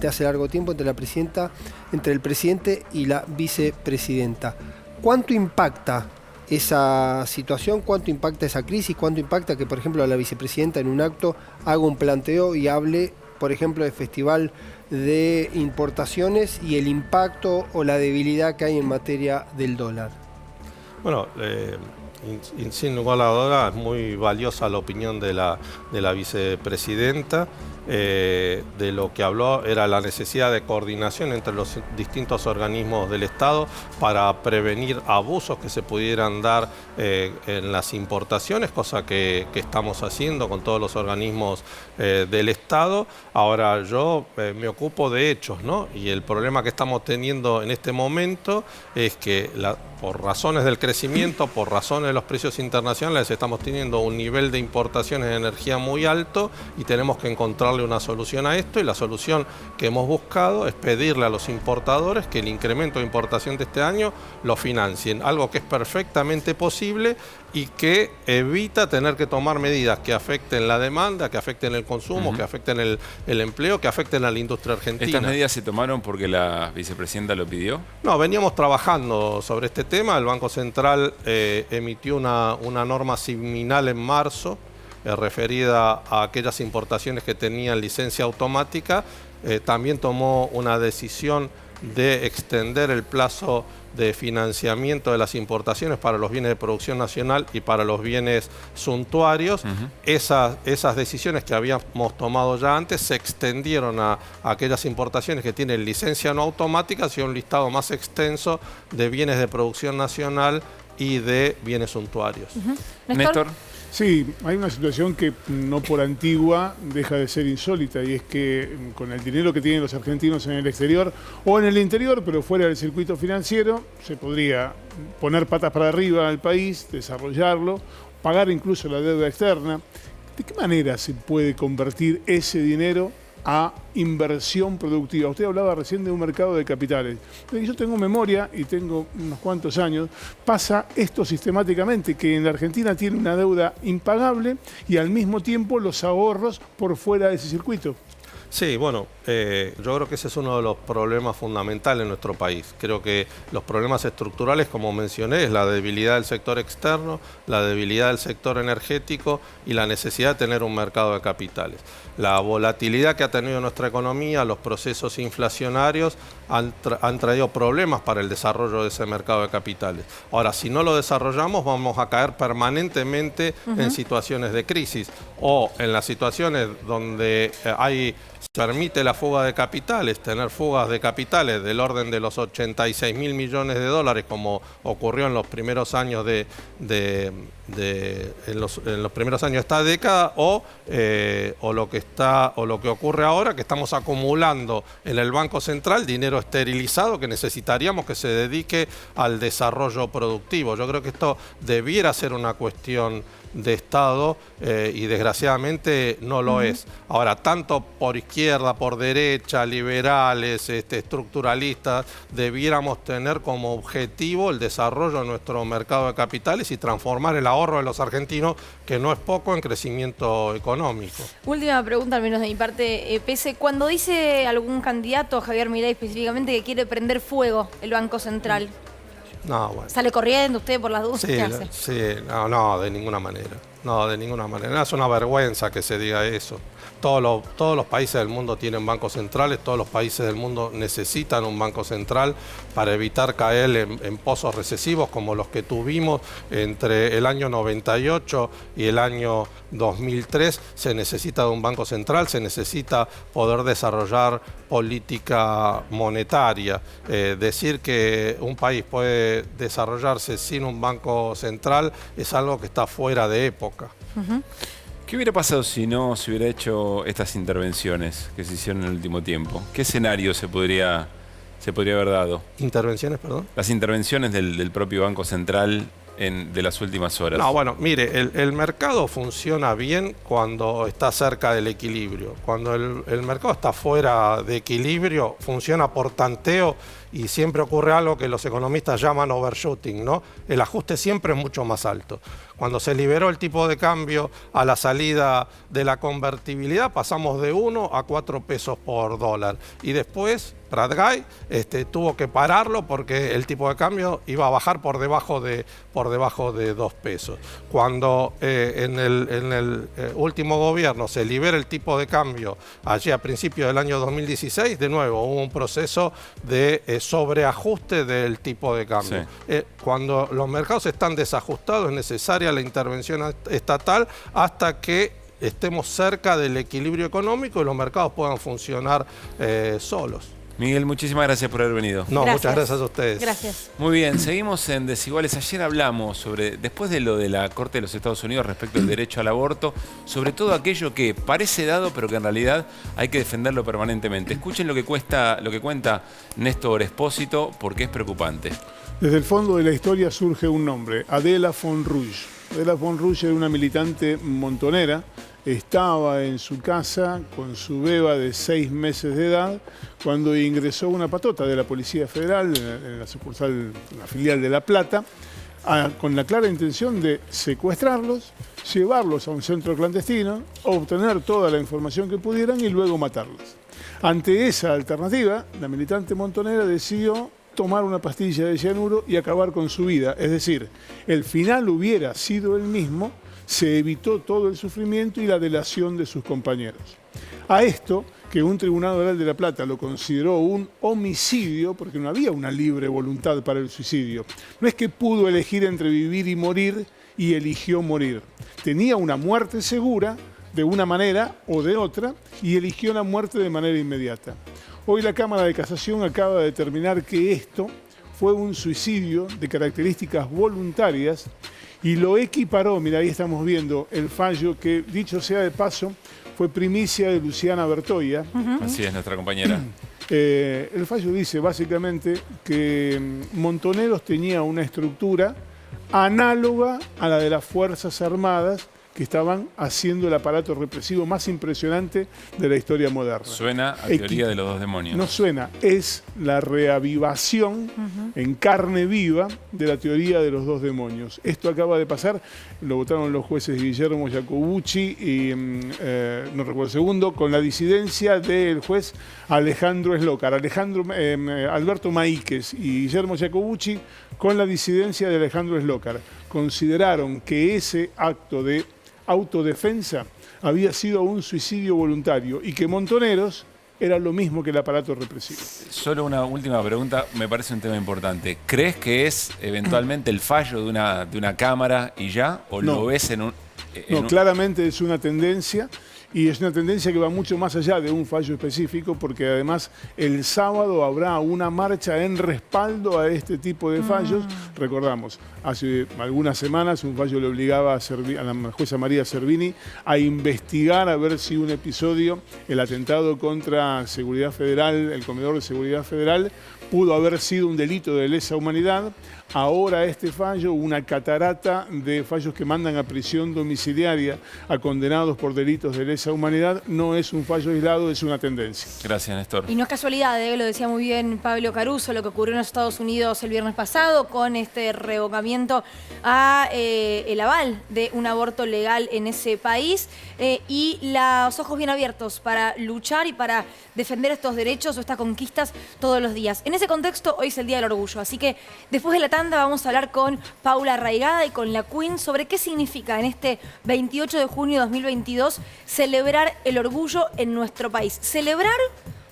de hace largo tiempo entre el presidente y la vicepresidenta. ¿Cuánto impacta esa situación? ¿Cuánto impacta esa crisis? ¿Cuánto impacta que, por ejemplo, la vicepresidenta en un acto haga un planteo y hable, por ejemplo, del festival de importaciones y el impacto o la debilidad que hay en materia del dólar? Bueno, sin lugar a duda es muy valiosa la opinión de la vicepresidenta. De lo que habló era la necesidad de coordinación entre los distintos organismos del Estado para prevenir abusos que se pudieran dar en las importaciones, cosa que estamos haciendo con todos los organismos del Estado. Ahora yo me ocupo de hechos, ¿no? Y el problema que estamos teniendo en este momento es que por razones del crecimiento, por razones de los precios internacionales, estamos teniendo un nivel de importaciones de energía muy alto y tenemos que encontrarle una solución a esto, y la solución que hemos buscado es pedirle a los importadores que el incremento de importación de este año lo financien, algo que es perfectamente posible y que evita tener que tomar medidas que afecten la demanda, que afecten el consumo, que afecten el empleo, que afecten a la industria argentina. ¿Estas medidas se tomaron porque la vicepresidenta lo pidió? No, veníamos trabajando sobre este tema. El Banco Central emitió una norma seminal en marzo referida a aquellas importaciones que tenían licencia automática. También tomó una decisión de extender el plazo de financiamiento de las importaciones para los bienes de producción nacional y para los bienes suntuarios. Esas decisiones que habíamos tomado ya antes se extendieron a aquellas importaciones que tienen licencia no automática, hacia un listado más extenso de bienes de producción nacional y de bienes suntuarios. Néstor. Sí, hay una situación que no por antigua deja de ser insólita, y es que con el dinero que tienen los argentinos en el exterior o en el interior, pero fuera del circuito financiero, se podría poner patas para arriba al país, desarrollarlo, pagar incluso la deuda externa. ¿De qué manera se puede convertir ese dinero a inversión productiva? Usted hablaba recién de un mercado de capitales. Yo tengo memoria, y tengo unos cuantos años, pasa esto sistemáticamente, que en la Argentina tiene una deuda impagable y al mismo tiempo los ahorros por fuera de ese circuito. Sí, bueno, yo creo que ese es uno de los problemas fundamentales en nuestro país. Creo que los problemas estructurales, como mencioné, es la debilidad del sector externo, la debilidad del sector energético y la necesidad de tener un mercado de capitales. La volatilidad que ha tenido nuestra economía, los procesos inflacionarios han traído problemas para el desarrollo de ese mercado de capitales. Ahora, si no lo desarrollamos, vamos a caer permanentemente en situaciones de crisis o en las situaciones donde permite la fuga de capitales, tener fugas de capitales del orden de los 86.000 millones de dólares, como ocurrió en los primeros años en los primeros años de esta década, o lo que ocurre ahora, que estamos acumulando en el Banco Central dinero esterilizado que necesitaríamos que se dedique al desarrollo productivo. Yo creo que esto debiera ser una cuestión de Estado y desgraciadamente no lo es. Ahora, tanto por izquierda, por derecha, liberales, estructuralistas, debiéramos tener como objetivo el desarrollo de nuestro mercado de capitales y transformar el ahorro de los argentinos, que no es poco, en crecimiento económico. Última pregunta, al menos de mi parte, Pese. Cuando dice algún candidato, Javier Milei específicamente, que quiere prender fuego el Banco Central, no, bueno. ¿sale corriendo usted por las dudas? Sí, ¿Qué hace? sí, no, de ninguna manera. No, de ninguna manera. Es una vergüenza que se diga eso. Todos los países del mundo tienen bancos centrales, todos los países del mundo necesitan un banco central para evitar caer en pozos recesivos como los que tuvimos entre el año 98 y el año 2003. Se necesita de un banco central, se necesita poder desarrollar política monetaria. Decir que un país puede desarrollarse sin un banco central es algo que está fuera de época. ¿Qué hubiera pasado si no se hubiera hecho estas intervenciones que se hicieron en el último tiempo? ¿Qué escenario se podría haber dado? ¿Intervenciones, perdón? Las intervenciones del propio Banco Central de las últimas horas. No, bueno, mire, el mercado funciona bien cuando está cerca del equilibrio. Cuando el mercado está fuera de equilibrio, funciona por tanteo y siempre ocurre algo que los economistas llaman overshooting, ¿no? El ajuste siempre es mucho más alto. Cuando se liberó el tipo de cambio a la salida de la convertibilidad, pasamos de 1 a 4 pesos por dólar. Y después Pratgay tuvo que pararlo porque el tipo de cambio iba a bajar por debajo de 2 pesos. Cuando en el último gobierno se libera el tipo de cambio allí a principios del año 2016, de nuevo hubo un proceso de sobreajuste del tipo de cambio. Sí. Cuando los mercados están desajustados es necesaria la intervención estatal hasta que estemos cerca del equilibrio económico y los mercados puedan funcionar solos. Miguel, muchísimas gracias por haber venido. No, gracias. Muchas gracias a ustedes. Gracias. Muy bien, seguimos en Desiguales. Ayer hablamos sobre, después de lo de la Corte de los Estados Unidos respecto al derecho al aborto, sobre todo aquello que parece dado, pero que en realidad hay que defenderlo permanentemente. Escuchen lo que cuenta Néstor Espósito, porque es preocupante. Desde el fondo de la historia surge un nombre, Adela von Ruge. Adela von Ruge era una militante montonera. Estaba en su casa con su beba de 6 meses de edad cuando ingresó una patota de la Policía Federal en la sucursal, la filial de La Plata, con la clara intención de secuestrarlos, llevarlos a un centro clandestino, obtener toda la información que pudieran y luego matarlos. Ante esa alternativa, la militante montonera decidió tomar una pastilla de cianuro y acabar con su vida. Es decir, el final hubiera sido el mismo, se evitó todo el sufrimiento y la delación de sus compañeros. A esto, que un tribunal oral de La Plata lo consideró un homicidio, porque no había una libre voluntad para el suicidio. No es que pudo elegir entre vivir y morir y eligió morir. Tenía una muerte segura de una manera o de otra y eligió la muerte de manera inmediata. Hoy la Cámara de Casación acaba de determinar que esto fue un suicidio de características voluntarias y lo equiparó. Mira, ahí estamos viendo el fallo que, dicho sea de paso, fue primicia de Luciana Bertoia. Así es, nuestra compañera. El fallo dice básicamente que Montoneros tenía una estructura análoga a la de las Fuerzas Armadas, que estaban haciendo el aparato represivo más impresionante de la historia moderna. Suena a teoría de los dos demonios. No suena, es la reavivación en carne viva de la teoría de los dos demonios. Esto acaba de pasar, lo votaron los jueces Guillermo Jacobucci y, no recuerdo el segundo, con la disidencia del juez Alejandro Slócar. Alberto Maíquez y Guillermo Jacobucci con la disidencia de Alejandro Slócar. Consideraron que ese acto de autodefensa había sido un suicidio voluntario y que Montoneros era lo mismo que el aparato represivo. Solo una última pregunta, me parece un tema importante. ¿Crees que es eventualmente el fallo de una cámara y ya? ¿O no, lo ves en un...? No, claramente es una tendencia. Y es una tendencia que va mucho más allá de un fallo específico, porque además el sábado habrá una marcha en respaldo a este tipo de fallos. Recordamos, hace algunas semanas un fallo le obligaba a la jueza María Servini a investigar a ver si un episodio, el atentado contra Seguridad Federal, el comedor de Seguridad Federal, pudo haber sido un delito de lesa humanidad. Ahora este fallo, una catarata de fallos que mandan a prisión domiciliaria a condenados por delitos de lesa humanidad, no es un fallo aislado, es una tendencia. Gracias, Néstor. Y no es casualidad, lo decía muy bien Pablo Caruso, lo que ocurrió en los Estados Unidos el viernes pasado con este revocamiento a el aval de un aborto legal en ese país y los ojos bien abiertos para luchar y para defender estos derechos o estas conquistas todos los días. En ese contexto, hoy es el Día del Orgullo, así que después de la tanda vamos a hablar con Paula Arraigada y con la Queen sobre qué significa en este 28 de junio de 2022 celebrar el orgullo en nuestro país. ¿Celebrar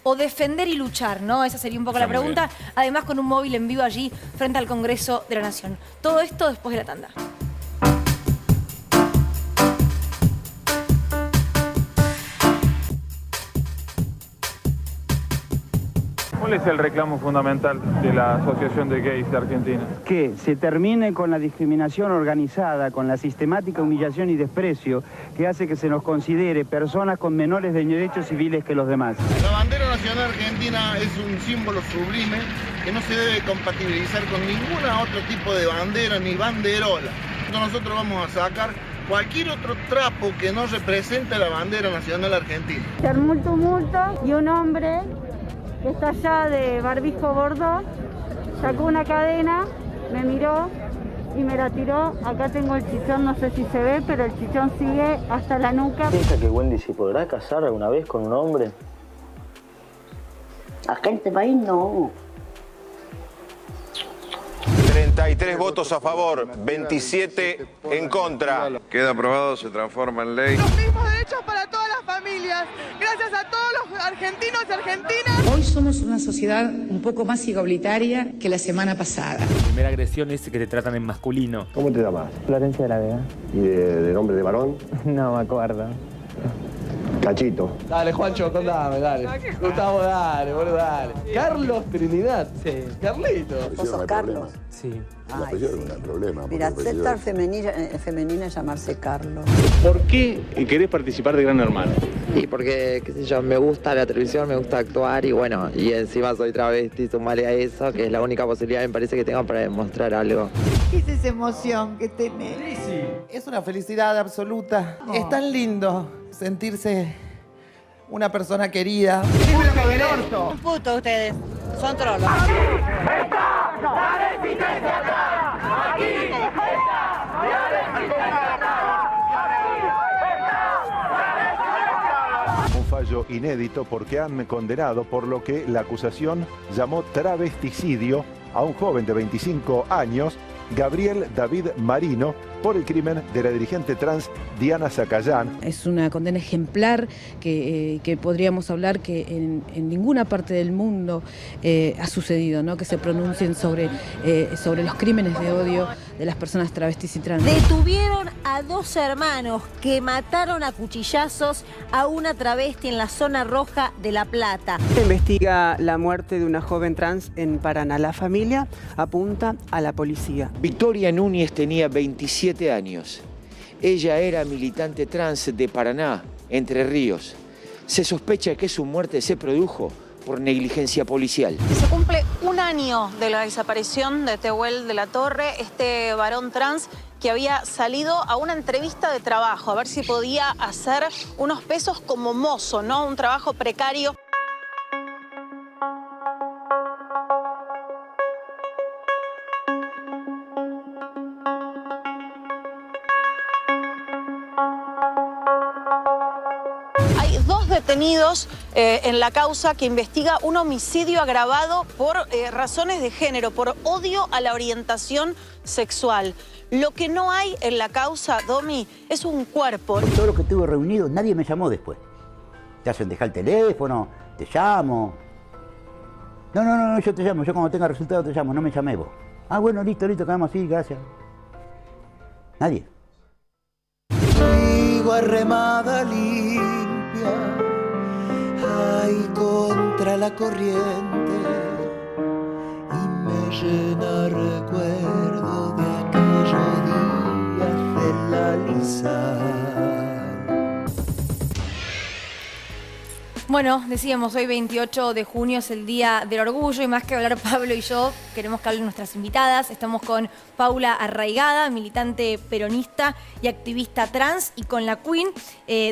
o defender y luchar? ¿No? Esa sería un poco la pregunta. Además, con un móvil en vivo allí frente al Congreso de la Nación. Todo esto después de la tanda. ¿Cuál es el reclamo fundamental de la Asociación de Gays de Argentina? Que se termine con la discriminación organizada, con la sistemática humillación y desprecio que hace que se nos considere personas con menores derechos civiles que los demás. La bandera nacional argentina es un símbolo sublime que no se debe compatibilizar con ningún otro tipo de bandera ni banderola. Nosotros vamos a sacar cualquier otro trapo que no represente la bandera nacional argentina. Se armó un tumulto y un hombre que está allá de barbijo gordo, sacó una cadena, me miró y me la tiró. Acá tengo el chichón, no sé si se ve, pero el chichón sigue hasta la nuca. ¿Piensa que Wendy se podrá casar alguna vez con un hombre? Acá en este país no. 33 votos a favor, 27 en contra. Queda aprobado, se transforma en ley. Los mismos derechos para todas las familias. Gracias a todos los argentinos y argentinas. Hoy somos una sociedad un poco más igualitaria que la semana pasada. La primera agresión es que te tratan en masculino. ¿Cómo te llamas? Florencia de la Vega. ¿Y de nombre de varón? No me acuerdo. Cachito. Dale, Juancho, contame, dale. Gustavo, dale, boludo, dale. Carlos Trinidad. Sí. Carlito. ¿Vos sos Carlos? Sí. El apellido es un problema. Mira, ser tan femenina es llamarse Carlos. ¿Por qué querés participar de Gran Hermano? Y porque, qué sé yo, me gusta la televisión, me gusta actuar y bueno, y encima soy travesti, sumale a eso, que es la única posibilidad, me parece, que tengo para demostrar algo. ¿Qué es esa emoción que tenés? Sí. Es una felicidad absoluta. Oh. Es tan lindo sentirse una persona querida. Un puto ustedes, son trolos. Aquí está la resistencia acá. Aquí está la resistencia acá. Un fallo inédito porque han condenado por lo que la acusación llamó travesticidio a un joven de 25 años, Gabriel David Marino, por el crimen de la dirigente trans Diana Zacayán. Es una condena ejemplar que podríamos hablar que en ninguna parte del mundo ha sucedido, ¿no? Que se pronuncien sobre los crímenes de odio de las personas travestis y trans. Detuvieron a dos hermanos que mataron a cuchillazos a una travesti en la zona roja de La Plata. Se investiga la muerte de una joven trans en Paraná. La familia apunta a la policía. Victoria Núñez tenía 27 27 años. Ella era militante trans de Paraná, Entre Ríos. Se sospecha que su muerte se produjo por negligencia policial. Se cumple un año de la desaparición de Tehuel de la Torre, este varón trans que había salido a una entrevista de trabajo, a ver si podía hacer unos pesos como mozo, ¿no? Un trabajo precario. Hay dos detenidos en la causa que investiga un homicidio agravado por razones de género, por odio a la orientación sexual. Lo que no hay en la causa, Domi, es un cuerpo. Todo lo que estuve reunido, nadie me llamó después. Te hacen dejar el teléfono, te llamo. No, yo te llamo, yo cuando tenga resultado te llamo, no me llamé vos. Ah, bueno, listo, quedamos así, gracias. Nadie. Sigo arremada limpia, ay, contra la corriente, y me llena recuerdo de aquellos días de la Lizal. Bueno, decíamos, hoy 28 de junio es el Día del Orgullo y más que hablar Pablo y yo, queremos que hablen nuestras invitadas. Estamos con Paula Arraigada, militante peronista y activista trans, y con la Queen,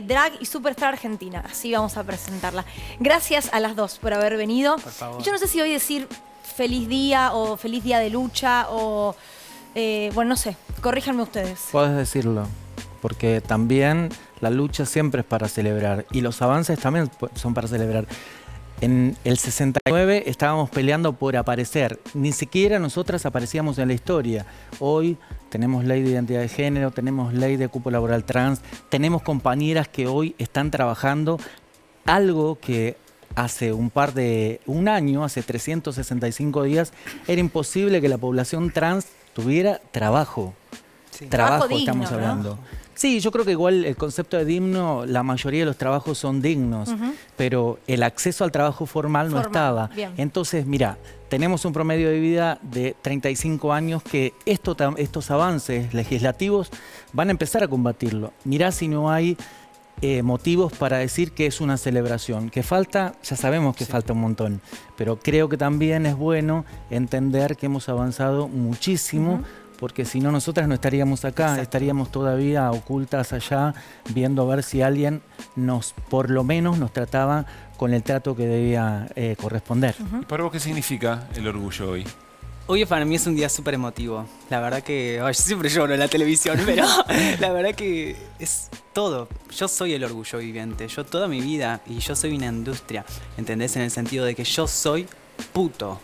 drag y superstar argentina. Así vamos a presentarla. Gracias a las dos por haber venido. Por favor. Yo no sé si hoy decir feliz día o feliz día de lucha o... bueno, no sé, corríjanme ustedes. Puedes decirlo, porque también la lucha siempre es para celebrar y los avances también son para celebrar. En el 69 estábamos peleando por aparecer, ni siquiera nosotras aparecíamos en la historia. Hoy tenemos ley de identidad de género, tenemos ley de cupo laboral trans, tenemos compañeras que hoy están trabajando algo que hace un año, hace 365 días, era imposible que la población trans tuviera trabajo. Sí. Trabajo digno, estamos hablando. ¿No? Sí, yo creo que igual el concepto de digno, la mayoría de los trabajos son dignos, pero el acceso al trabajo formal no estaba. Bien. Entonces, mira, tenemos un promedio de vida de 35 años que estos avances legislativos van a empezar a combatirlo. Mirá si no hay motivos para decir que es una celebración. Que falta, ya sabemos que falta un montón, pero creo que también es bueno entender que hemos avanzado muchísimo, porque si no nosotras no estaríamos acá, estaríamos todavía ocultas allá, viendo a ver si alguien por lo menos nos trataba con el trato que debía corresponder. ¿Y para vos qué significa el orgullo hoy? Hoy para mí es un día súper emotivo. La verdad que... yo siempre lloro en la televisión, pero la verdad que es todo. Yo soy el orgullo viviente. Yo toda mi vida, y yo soy una industria, ¿entendés? En el sentido de que yo soy puto,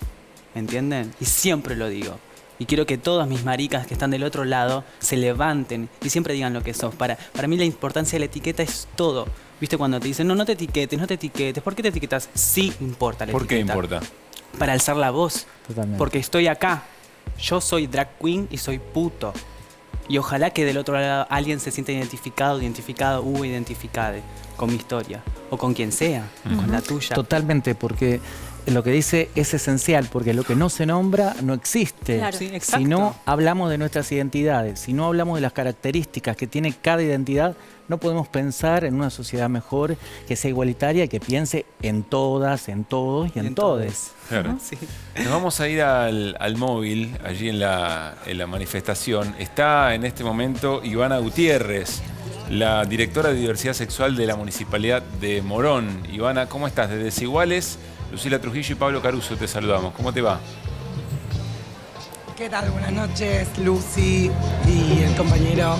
¿entienden? Y siempre lo digo. Y quiero que todas mis maricas que están del otro lado se levanten y siempre digan lo que sos. Para mí la importancia de la etiqueta es todo. ¿Viste cuando te dicen, no te etiquetes, no te etiquetes? ¿Por qué te etiquetas? Sí importa la etiqueta. ¿Por qué importa? Para alzar la voz. Totalmente. Porque estoy acá. Yo soy drag queen y soy puto. Y ojalá que del otro lado alguien se sienta identificado o identificada con mi historia. O con quien sea, con la tuya. Totalmente, porque lo que dice es esencial, porque lo que no se nombra no existe. Claro. Sí, exacto. Si no hablamos de nuestras identidades, si no hablamos de las características que tiene cada identidad, no podemos pensar en una sociedad mejor, que sea igualitaria y que piense en todas, en todos y en todes. Claro. Sí. Nos vamos a ir al móvil, allí en la manifestación. Está en este momento Ivana Gutiérrez, la directora de Diversidad Sexual de la Municipalidad de Morón. Ivana, ¿cómo estás? Desde Desiguales, Lucila Trujillo y Pablo Caruso te saludamos. ¿Cómo te va? ¿Qué tal? Buenas noches, Lucy y el compañero.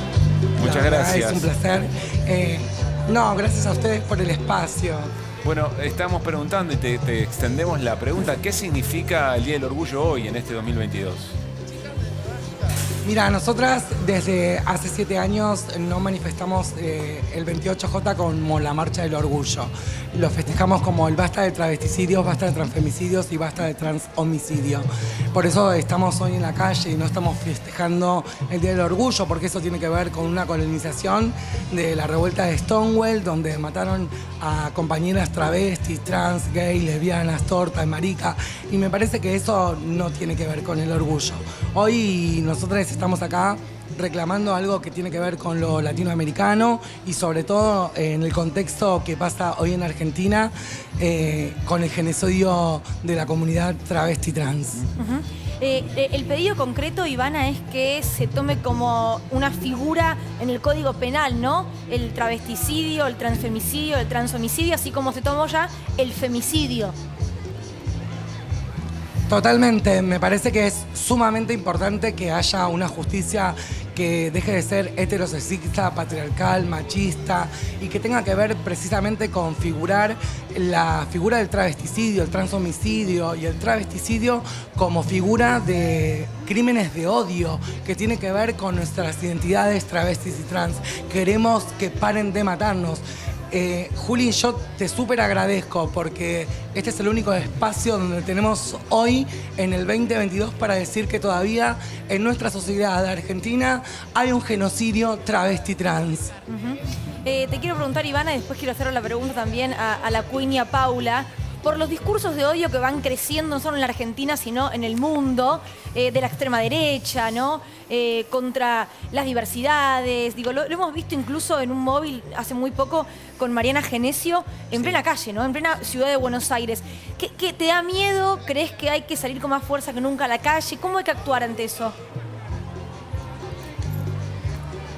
Muchas gracias. Es un placer. Gracias a ustedes por el espacio. Bueno, estamos preguntando y te extendemos la pregunta. ¿Qué significa el Día del Orgullo hoy, en este 2022? Mira, nosotras desde hace 7 años no manifestamos el 28J como la Marcha del Orgullo. Lo festejamos como el basta de travesticidios, basta de transfemicidios y basta de transhomicidio. Por eso estamos hoy en la calle y no estamos festejando el Día del Orgullo, porque eso tiene que ver con una colonización de la revuelta de Stonewall, donde mataron a compañeras travestis, trans, gay, lesbianas, torta y marica. Y me parece que eso no tiene que ver con el orgullo. Hoy nosotros estamos acá reclamando algo que tiene que ver con lo latinoamericano y sobre todo en el contexto que pasa hoy en Argentina con el genocidio de la comunidad travesti trans. El pedido concreto, Ivana, es que se tome como una figura en el Código Penal, ¿no? El travesticidio, el transfemicidio, el transhomicidio, así como se tomó ya el femicidio. Totalmente, me parece que es sumamente importante que haya una justicia que deje de ser heterosexista, patriarcal, machista y que tenga que ver precisamente con figurar la figura del travesticidio, el transhomicidio y el travesticidio como figura de crímenes de odio que tiene que ver con nuestras identidades travestis y trans. Queremos que paren de matarnos. Juli, yo te súper agradezco porque este es el único espacio donde tenemos hoy, en el 2022, para decir que todavía en nuestra sociedad argentina hay un genocidio travesti trans. Te quiero preguntar, Ivana, y después quiero hacer la pregunta también a la Queen y a Paula, por los discursos de odio que van creciendo no solo en la Argentina, sino en el mundo, de la extrema derecha, ¿no? Contra las diversidades. Digo, lo hemos visto incluso en un móvil hace muy poco con Mariana Genesio, en plena calle, ¿no? En plena ciudad de Buenos Aires. ¿Qué te da miedo? ¿Crees que hay que salir con más fuerza que nunca a la calle? ¿Cómo hay que actuar ante eso?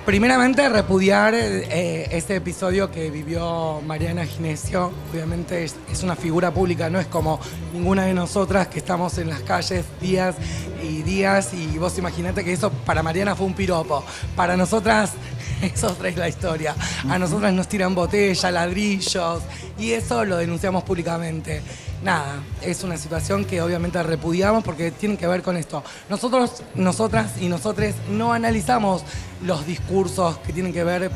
Primeramente, repudiar ese episodio que vivió Mariana Genesio. Obviamente es una figura pública, no es como ninguna de nosotras que estamos en las calles días y días, y vos imaginate que eso para Mariana fue un piropo. Para nosotras es otra es la historia. A nosotras nos tiran botella, ladrillos, y eso lo denunciamos públicamente. Nada, es una situación que obviamente repudiamos porque tiene que ver con esto. Nosotros, nosotras y nosotres no analizamos los discursos que tienen que ver,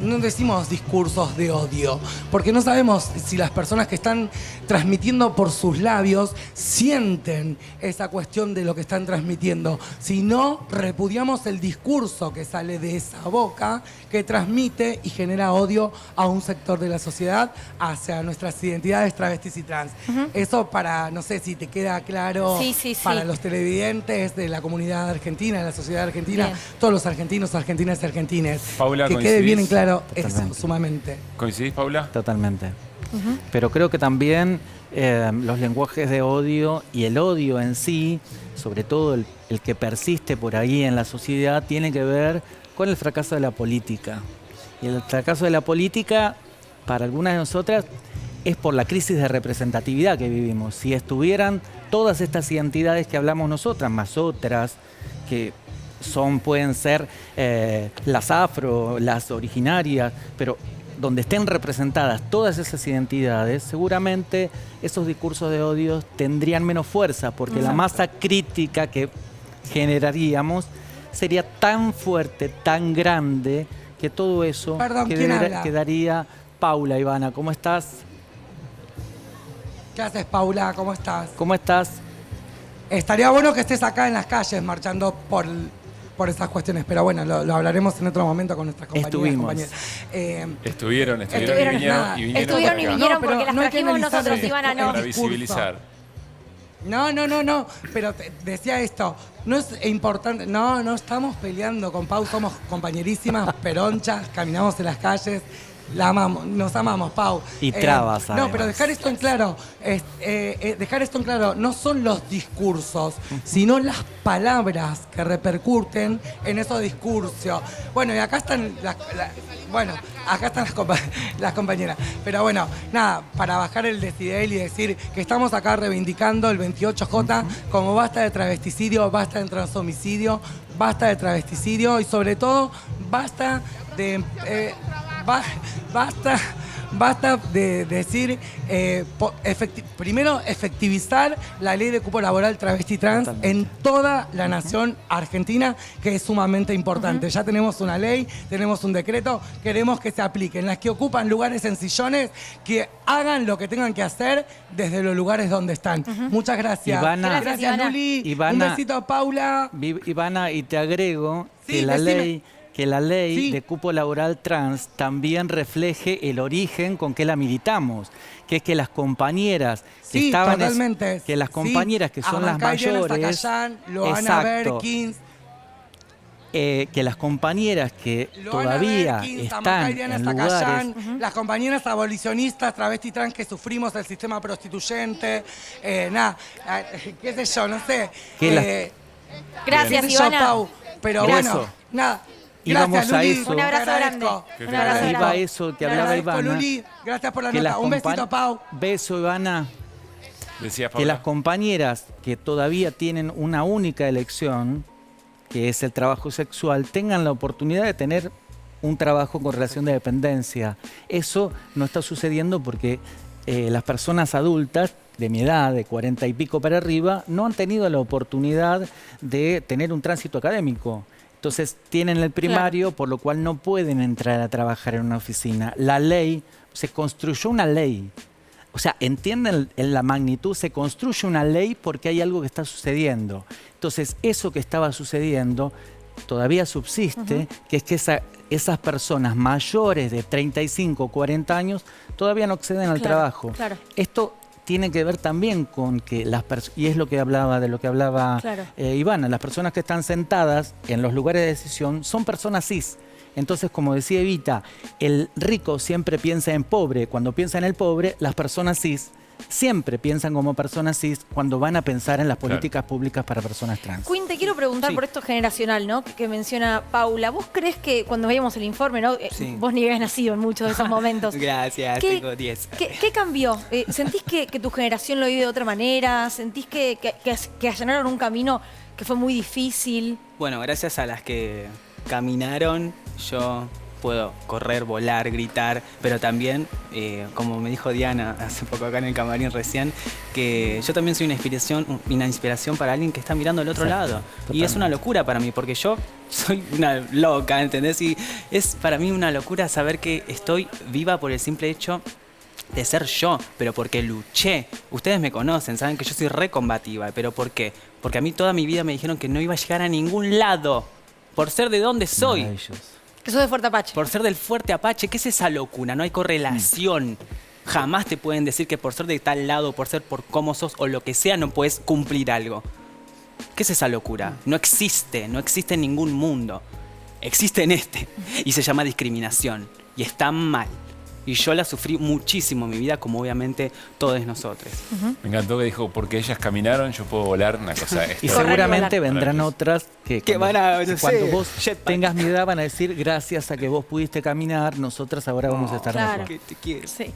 no decimos discursos de odio, porque no sabemos si las personas que están transmitiendo por sus labios sienten esa cuestión de lo que están transmitiendo. Si no, repudiamos el discurso que sale de esa boca, que transmite y genera odio a un sector de la sociedad hacia nuestras identidades travestis y trans. Eso para, no sé si te queda claro, para los televidentes de la comunidad argentina, de la sociedad argentina, todos los argentinos, argentinas y argentines. Paula, que quede bien en claro eso, sumamente. ¿Coincidís, Paula? Totalmente. Pero creo que también los lenguajes de odio y el odio en sí, sobre todo el que persiste por ahí en la sociedad, tiene que ver con el fracaso de la política. Y el fracaso de la política, para algunas de nosotras, es por la crisis de representatividad que vivimos. Si estuvieran todas estas identidades que hablamos nosotras, más otras, que pueden ser las afro, las originarias, pero donde estén representadas todas esas identidades, seguramente esos discursos de odio tendrían menos fuerza, porque la masa crítica que generaríamos sería tan fuerte, tan grande, que todo eso quedaría. Paula, Ivana, ¿cómo estás? ¿Qué haces, Paula? ¿Cómo estás? ¿Cómo estás? Estaría bueno que estés acá en las calles marchando por esas cuestiones, pero bueno, lo hablaremos en otro momento con nuestras compañeras. Estuvieron y vinieron porque las trajimos nosotros, Ivana, no. Para visibilizar. No, pero decía esto, no es importante, no estamos peleando con Pau, somos compañerísimas, peronchas, caminamos en las calles, la amamos, nos amamos, Pau. Y trabas, no, pero dejar esto en claro, no son los discursos, sino las palabras que repercuten en esos discursos. Bueno, y acá están las compañeras. Pero bueno, nada, para bajar el decibel y decir que estamos acá reivindicando el 28J como basta de travesticidio, basta de transhomicidio, basta de travesticidio y sobre todo basta de... Basta de decir, primero, efectivizar la ley de cupo laboral travesti trans en toda la nación argentina, que es sumamente importante. Ya tenemos una ley, tenemos un decreto, queremos que se apliquen. Las que ocupan lugares en sillones, que hagan lo que tengan que hacer desde los lugares donde están. Muchas gracias. Ivana, gracias, Luli. Ivana, un besito, Paula. Ivana, y te agrego que la ley de cupo laboral trans también refleje el origen con que la militamos, que es que las compañeras que estaban que las compañeras que son las mayores, Loana Berkins. que las compañeras que Luana todavía Berkins, están Tamacay, Diana en Zacayán, lugares... las compañeras abolicionistas, travesti trans que sufrimos el sistema prostituyente, qué sé yo, no sé. Gracias, qué sé yo, Ivana. Pau, pero Gracias. bueno, nada. Íbamos Gracias, a Luli. eso. Un abrazo grande. Un abrazo grande. Iba a eso que hablaba Ivana. Luli. Gracias por la que nota. las Un besito, Pau. Beso, Ivana. Decía Que las compañeras que todavía tienen una única elección, que es el trabajo sexual, tengan la oportunidad de tener un trabajo con relación de dependencia. Eso no está sucediendo porque las personas adultas de mi edad, de 40 y pico para arriba, no han tenido la oportunidad de tener un tránsito académico. Entonces tienen el primario, por lo cual no pueden entrar a trabajar en una oficina. La ley, se construyó una ley. O sea, entienden la magnitud, se construye una ley porque hay algo que está sucediendo. Entonces, eso que estaba sucediendo todavía subsiste, que es que esas personas mayores de 35, 40 años todavía no acceden al trabajo. Claro. Esto tiene que ver también con que las personas, y es lo que hablaba Ivana, las personas que están sentadas en los lugares de decisión son personas cis. Entonces, como decía Evita, el rico siempre piensa en pobre. Cuando piensa en el pobre, las personas cis siempre piensan como personas cis cuando van a pensar en las políticas públicas para personas trans. Quinn, te quiero preguntar por esto generacional, ¿no? Que menciona Paula. ¿Vos crees que cuando veíamos el informe, ¿no? Vos ni habías nacido en muchos de esos momentos. Gracias, tengo 10. ¿Qué cambió? ¿Sentís que tu generación lo vive de otra manera? ¿Sentís que allanaron un camino que fue muy difícil? Bueno, gracias a las que caminaron, yo puedo correr, volar, gritar, pero también, como me dijo Diana hace poco acá en el camarín recién, que yo también soy una inspiración para alguien que está mirando al otro lado. Totalmente. Y es una locura para mí, porque yo soy una loca, ¿entendés? Y es para mí una locura saber que estoy viva por el simple hecho de ser yo, pero porque luché. Ustedes me conocen, saben que yo soy recombativa, pero ¿por qué? Porque a mí toda mi vida me dijeron que no iba a llegar a ningún lado, por ser de donde soy. Que sos de Fuerte Apache. Por ser del Fuerte Apache, ¿qué es esa locura? No hay correlación. Jamás te pueden decir que por ser de tal lado, por ser por cómo sos o lo que sea, no puedes cumplir algo. ¿Qué es esa locura? No existe en ningún mundo. Existe en este. Y se llama discriminación. Y está mal. Y yo la sufrí muchísimo en mi vida, como obviamente todos nosotros. Me encantó que dijo, porque ellas caminaron, yo puedo volar, una cosa. Y seguramente vendrán otras que cuando vos tengas mi edad van a decir, gracias a que vos pudiste caminar, nosotras ahora vamos a estar mejor. Que te quiero. Sí.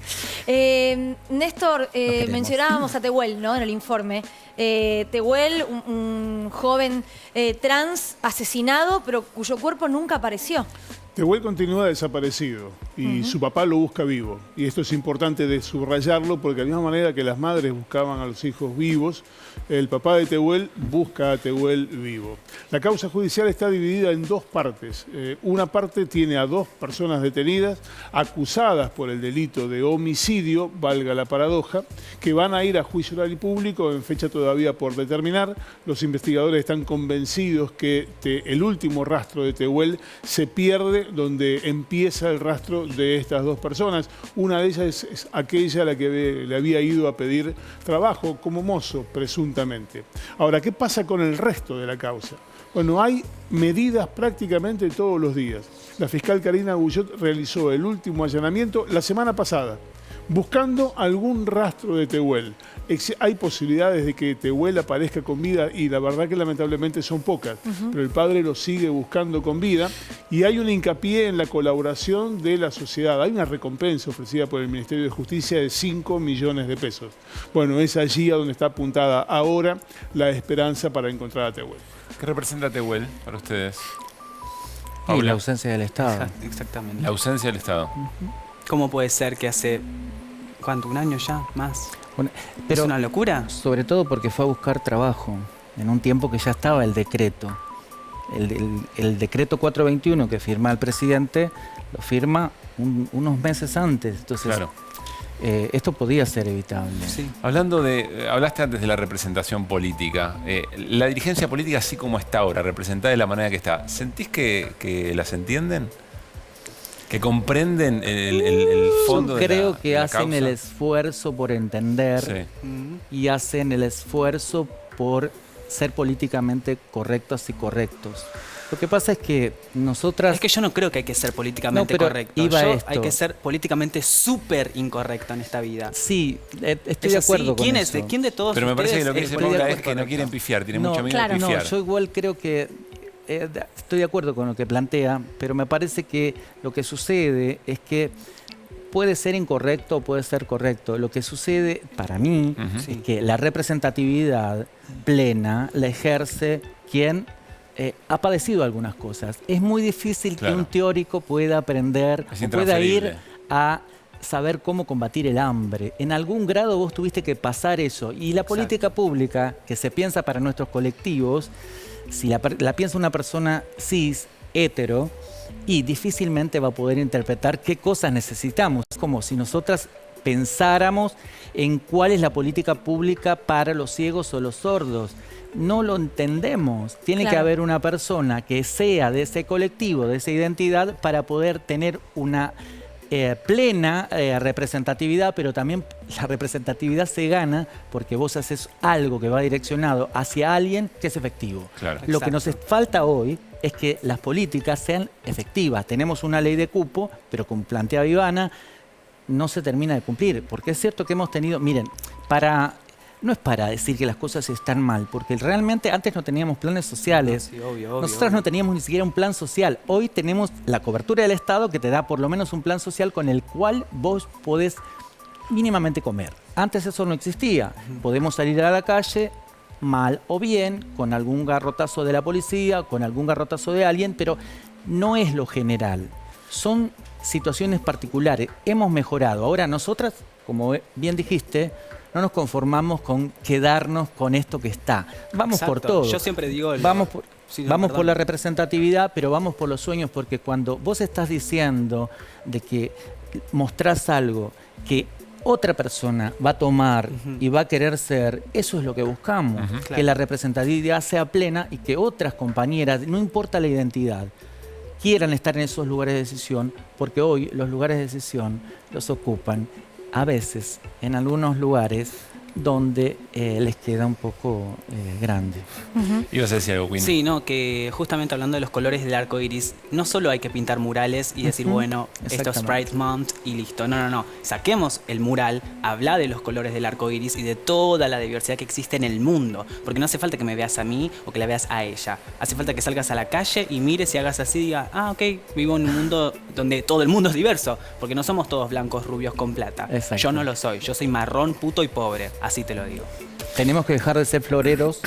Néstor, mencionábamos a Tehuel, ¿no? En el informe. Tehuel, un joven trans asesinado, pero cuyo cuerpo nunca apareció. Tehuel continúa desaparecido y su papá lo busca vivo. Y esto es importante de subrayarlo porque de la misma manera que las madres buscaban a los hijos vivos, el papá de Tehuel busca a Tehuel vivo. La causa judicial está dividida en dos partes. Una parte tiene a 2 personas detenidas, acusadas por el delito de homicidio, valga la paradoja, que van a ir a juicio oral y público en fecha todavía por determinar. Los investigadores están convencidos que el último rastro de Tehuel se pierde donde empieza el rastro de estas 2 personas. Una de ellas es aquella a la que le había ido a pedir trabajo como mozo, presuntamente. Ahora, ¿qué pasa con el resto de la causa? Bueno, hay medidas prácticamente todos los días. La fiscal Karina Guyot realizó el último allanamiento la semana pasada, buscando algún rastro de Tehuel. Hay posibilidades de que Tehuel aparezca con vida y la verdad que lamentablemente son pocas, pero el padre lo sigue buscando con vida y hay un hincapié en la colaboración de la sociedad. Hay una recompensa ofrecida por el Ministerio de Justicia de 5 millones de pesos. Bueno, es allí a donde está apuntada ahora la esperanza para encontrar a Tehuel. ¿Qué representa Tehuel para ustedes? Y la ausencia del Estado. Exactamente. La ausencia del Estado. ¿Cómo puede ser que hace, ¿cuánto? ¿Un año ya? ¿Más? Bueno, pero ¿es una locura? Sobre todo porque fue a buscar trabajo en un tiempo que ya estaba el decreto. El decreto 421 que firma el presidente lo firma unos meses antes. Entonces, claro. Esto podía ser evitable. Sí. Hablaste antes de la representación política. La dirigencia política, así como está ahora, representada de la manera que está, ¿sentís que las entienden? ¿Que comprenden el fondo de la causa? Creo que hacen el esfuerzo por entender y hacen el esfuerzo por ser políticamente correctas y correctos. Lo que pasa es que nosotras... Es que yo no creo que hay que ser políticamente correcto. Hay que ser políticamente súper incorrecto en esta vida. Sí, estoy de acuerdo con ¿Quién eso. ¿Quién de todos Pero me parece que lo que es dice Paula es que no quieren pifiar, tiene mucho miedo de pifiar. No, yo igual creo que estoy de acuerdo con lo que plantea, pero me parece que lo que sucede es que puede ser incorrecto o puede ser correcto. Lo que sucede para mí es que la representatividad plena la ejerce quien ha padecido algunas cosas. Es muy difícil que un teórico pueda aprender, pueda ir a saber cómo combatir el hambre. En algún grado vos tuviste que pasar eso. Y la política pública, que se piensa para nuestros colectivos, si la piensa una persona cis, hetero, y difícilmente va a poder interpretar qué cosas necesitamos. Es como si nosotras pensáramos en cuál es la política pública para los ciegos o los sordos. No lo entendemos. Tiene que haber una persona que sea de ese colectivo, de esa identidad, para poder tener una plena representatividad, pero también la representatividad se gana porque vos haces algo que va direccionado hacia alguien que es efectivo. Lo que nos falta hoy es que las políticas sean efectivas. Tenemos una ley de cupo, pero como planteaba Ivana, no se termina de cumplir, porque es cierto que hemos tenido, miren, no es para decir que las cosas están mal, porque realmente antes no teníamos planes sociales. Nosotros no teníamos ni siquiera un plan social. Hoy tenemos la cobertura del Estado que te da por lo menos un plan social con el cual vos podés mínimamente comer. Antes eso no existía. Podemos salir a la calle mal o bien, con algún garrotazo de la policía, con algún garrotazo de alguien, pero no es lo general. Son situaciones particulares. Hemos mejorado. Ahora nosotras, como bien dijiste, no nos conformamos con quedarnos con esto que está. Vamos por todo. Yo siempre digo... Vamos por la representatividad, pero vamos por los sueños, porque cuando vos estás diciendo de que mostrás algo que otra persona va a tomar y va a querer ser, eso es lo que buscamos. Que la representatividad sea plena y que otras compañeras, no importa la identidad, quieran estar en esos lugares de decisión, porque hoy los lugares de decisión los ocupan a veces en algunos lugares donde les queda un poco grande. ¿Ibas a decir algo, Queen? Sí, no, que justamente hablando de los colores del arco iris, no solo hay que pintar murales y decir, bueno, esto es Pride Month y listo. No. Saquemos el mural, habla de los colores del arco iris y de toda la diversidad que existe en el mundo. Porque no hace falta que me veas a mí o que la veas a ella. Hace falta que salgas a la calle y mires y hagas así y digas, ok, vivo en un mundo donde todo el mundo es diverso. Porque no somos todos blancos, rubios con plata. Yo no lo soy. Yo soy marrón, puto y pobre. Así te lo digo. Tenemos que dejar de ser floreros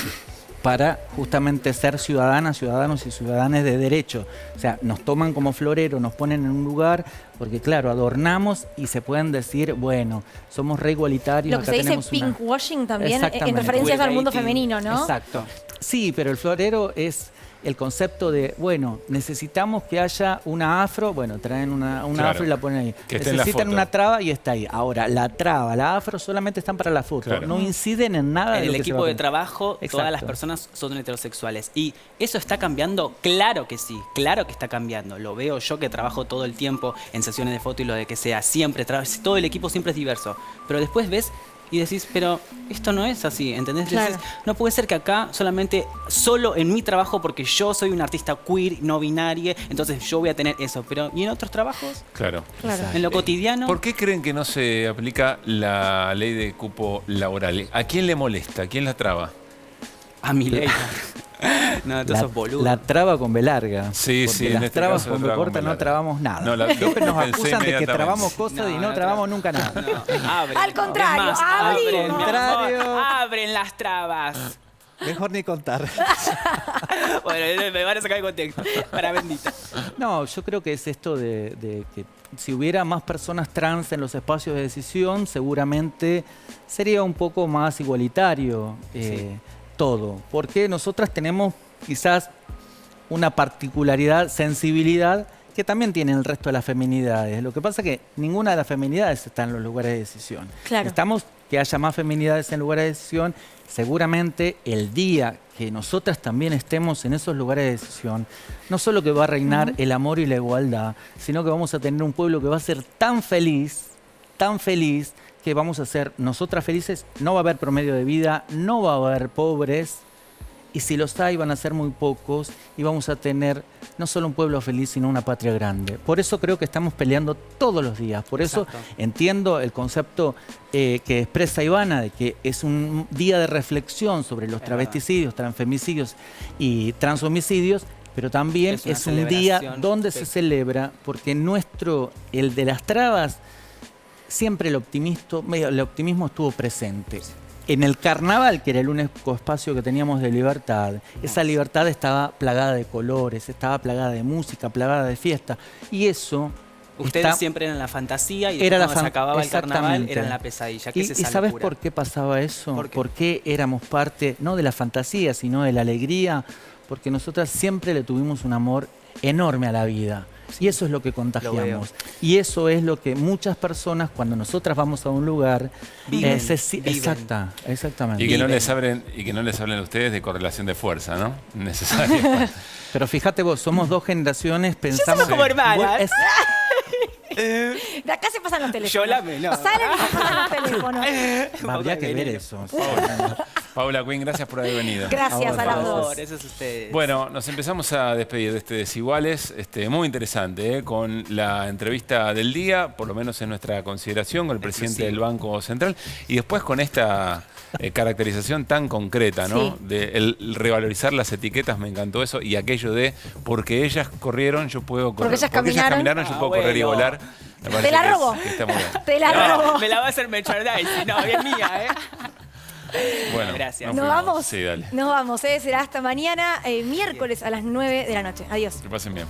para justamente ser ciudadanos y ciudadanas de derecho. O sea, nos toman como floreros, nos ponen en un lugar, porque claro, adornamos y se pueden decir, bueno, somos re igualitarios. Lo que se dice pinkwashing también, en referencias al mundo femenino, ¿no? Exacto. Sí, pero el florero es el concepto de, bueno, necesitamos que haya una afro, bueno, traen una afro y la ponen ahí. Necesitan una traba y está ahí. Ahora, la traba, la afro solamente están para la foto, no inciden en nada. En el equipo de trabajo, todas las personas son heterosexuales. ¿Y eso está cambiando? Claro que sí, claro que está cambiando. Lo veo yo que trabajo todo el tiempo en sesiones de foto y lo de que sea, siempre, todo el equipo siempre es diverso. Pero después ves y decís, pero esto no es así, ¿entendés? Decís, no puede ser que acá solo en mi trabajo, porque yo soy un artista queer, no binaria, entonces yo voy a tener eso. Pero ¿y en otros trabajos? Claro. En lo cotidiano. ¿Por qué creen que no se aplica la ley de cupo laboral? ¿A quién le molesta? ¿A quién la traba? A mi ley. No, tú sos boludo. La traba con B larga. Sí, porque las trabas con B corta no trabamos nada. No, siempre nos acusan de que trabamos cosas y no trabamos nunca nada. Al contrario, abren las trabas. Mejor ni contar. Bueno, me van a sacar de contexto. Para bendita. No, yo creo que es esto de que si hubiera más personas trans en los espacios de decisión, seguramente sería un poco más igualitario todo. Porque nosotras tenemos quizás una particularidad, sensibilidad, que también tienen el resto de las feminidades. Lo que pasa es que ninguna de las feminidades está en los lugares de decisión. Estamos que haya más feminidades en lugares de decisión. Seguramente el día que nosotras también estemos en esos lugares de decisión, no solo que va a reinar el amor y la igualdad, sino que vamos a tener un pueblo que va a ser tan feliz, que vamos a ser nosotras felices. No va a haber promedio de vida, no va a haber pobres Y si los hay, van a ser muy pocos y vamos a tener no solo un pueblo feliz, sino una patria grande. Por eso creo que estamos peleando todos los días. Por eso entiendo el concepto que expresa Ivana de que es un día de reflexión sobre los travesticidios, transfemicidios y transhomicidios, pero también es un día donde se celebra, porque el de las trabas, siempre el optimismo estuvo presente. En el carnaval, que era el único espacio que teníamos de libertad, esa libertad estaba plagada de colores, estaba plagada de música, plagada de fiesta. Y eso... Ustedes siempre eran la fantasía y después cuando se acababa el carnaval eran la pesadilla. ¿Qué es esa ¿Y sabes locura? por qué pasaba eso? ¿Por qué éramos parte, no de la fantasía, sino de la alegría? Porque nosotras siempre le tuvimos un amor enorme a la vida. Y eso es lo que contagiamos. Y eso es lo que muchas personas, cuando nosotras vamos a un lugar, viven. Exactamente. Y que no les hablen a ustedes de correlación de fuerza, ¿no? Necesaria. Pero fíjate vos, somos dos generaciones, pensamos... Somos como hermanas. De acá se pasan los teléfonos. Yo la me, no. Salen y se pasan los teléfonos. Habría que ver eso. Paula Quinn, gracias por haber venido. Gracias a las dos. Gracias a ustedes. Bueno, nos empezamos a despedir de este Desiguales, muy interesante, con la entrevista del día, por lo menos en nuestra consideración, con el presidente del Banco Central, y después con esta caracterización tan concreta, ¿no? Sí. De el revalorizar las etiquetas, me encantó eso, y aquello de porque ellas corrieron, yo puedo correr. Porque ellas caminaron, yo puedo correr y volar. Te la robo. Está muy bien. Te la robo. Me la va a hacer merchandising. No, es mía, ¿eh? Bueno, gracias. Nos vamos. Sí, dale. Nos vamos. Será hasta mañana, miércoles a las 9 de la noche. Adiós. Que pasen bien.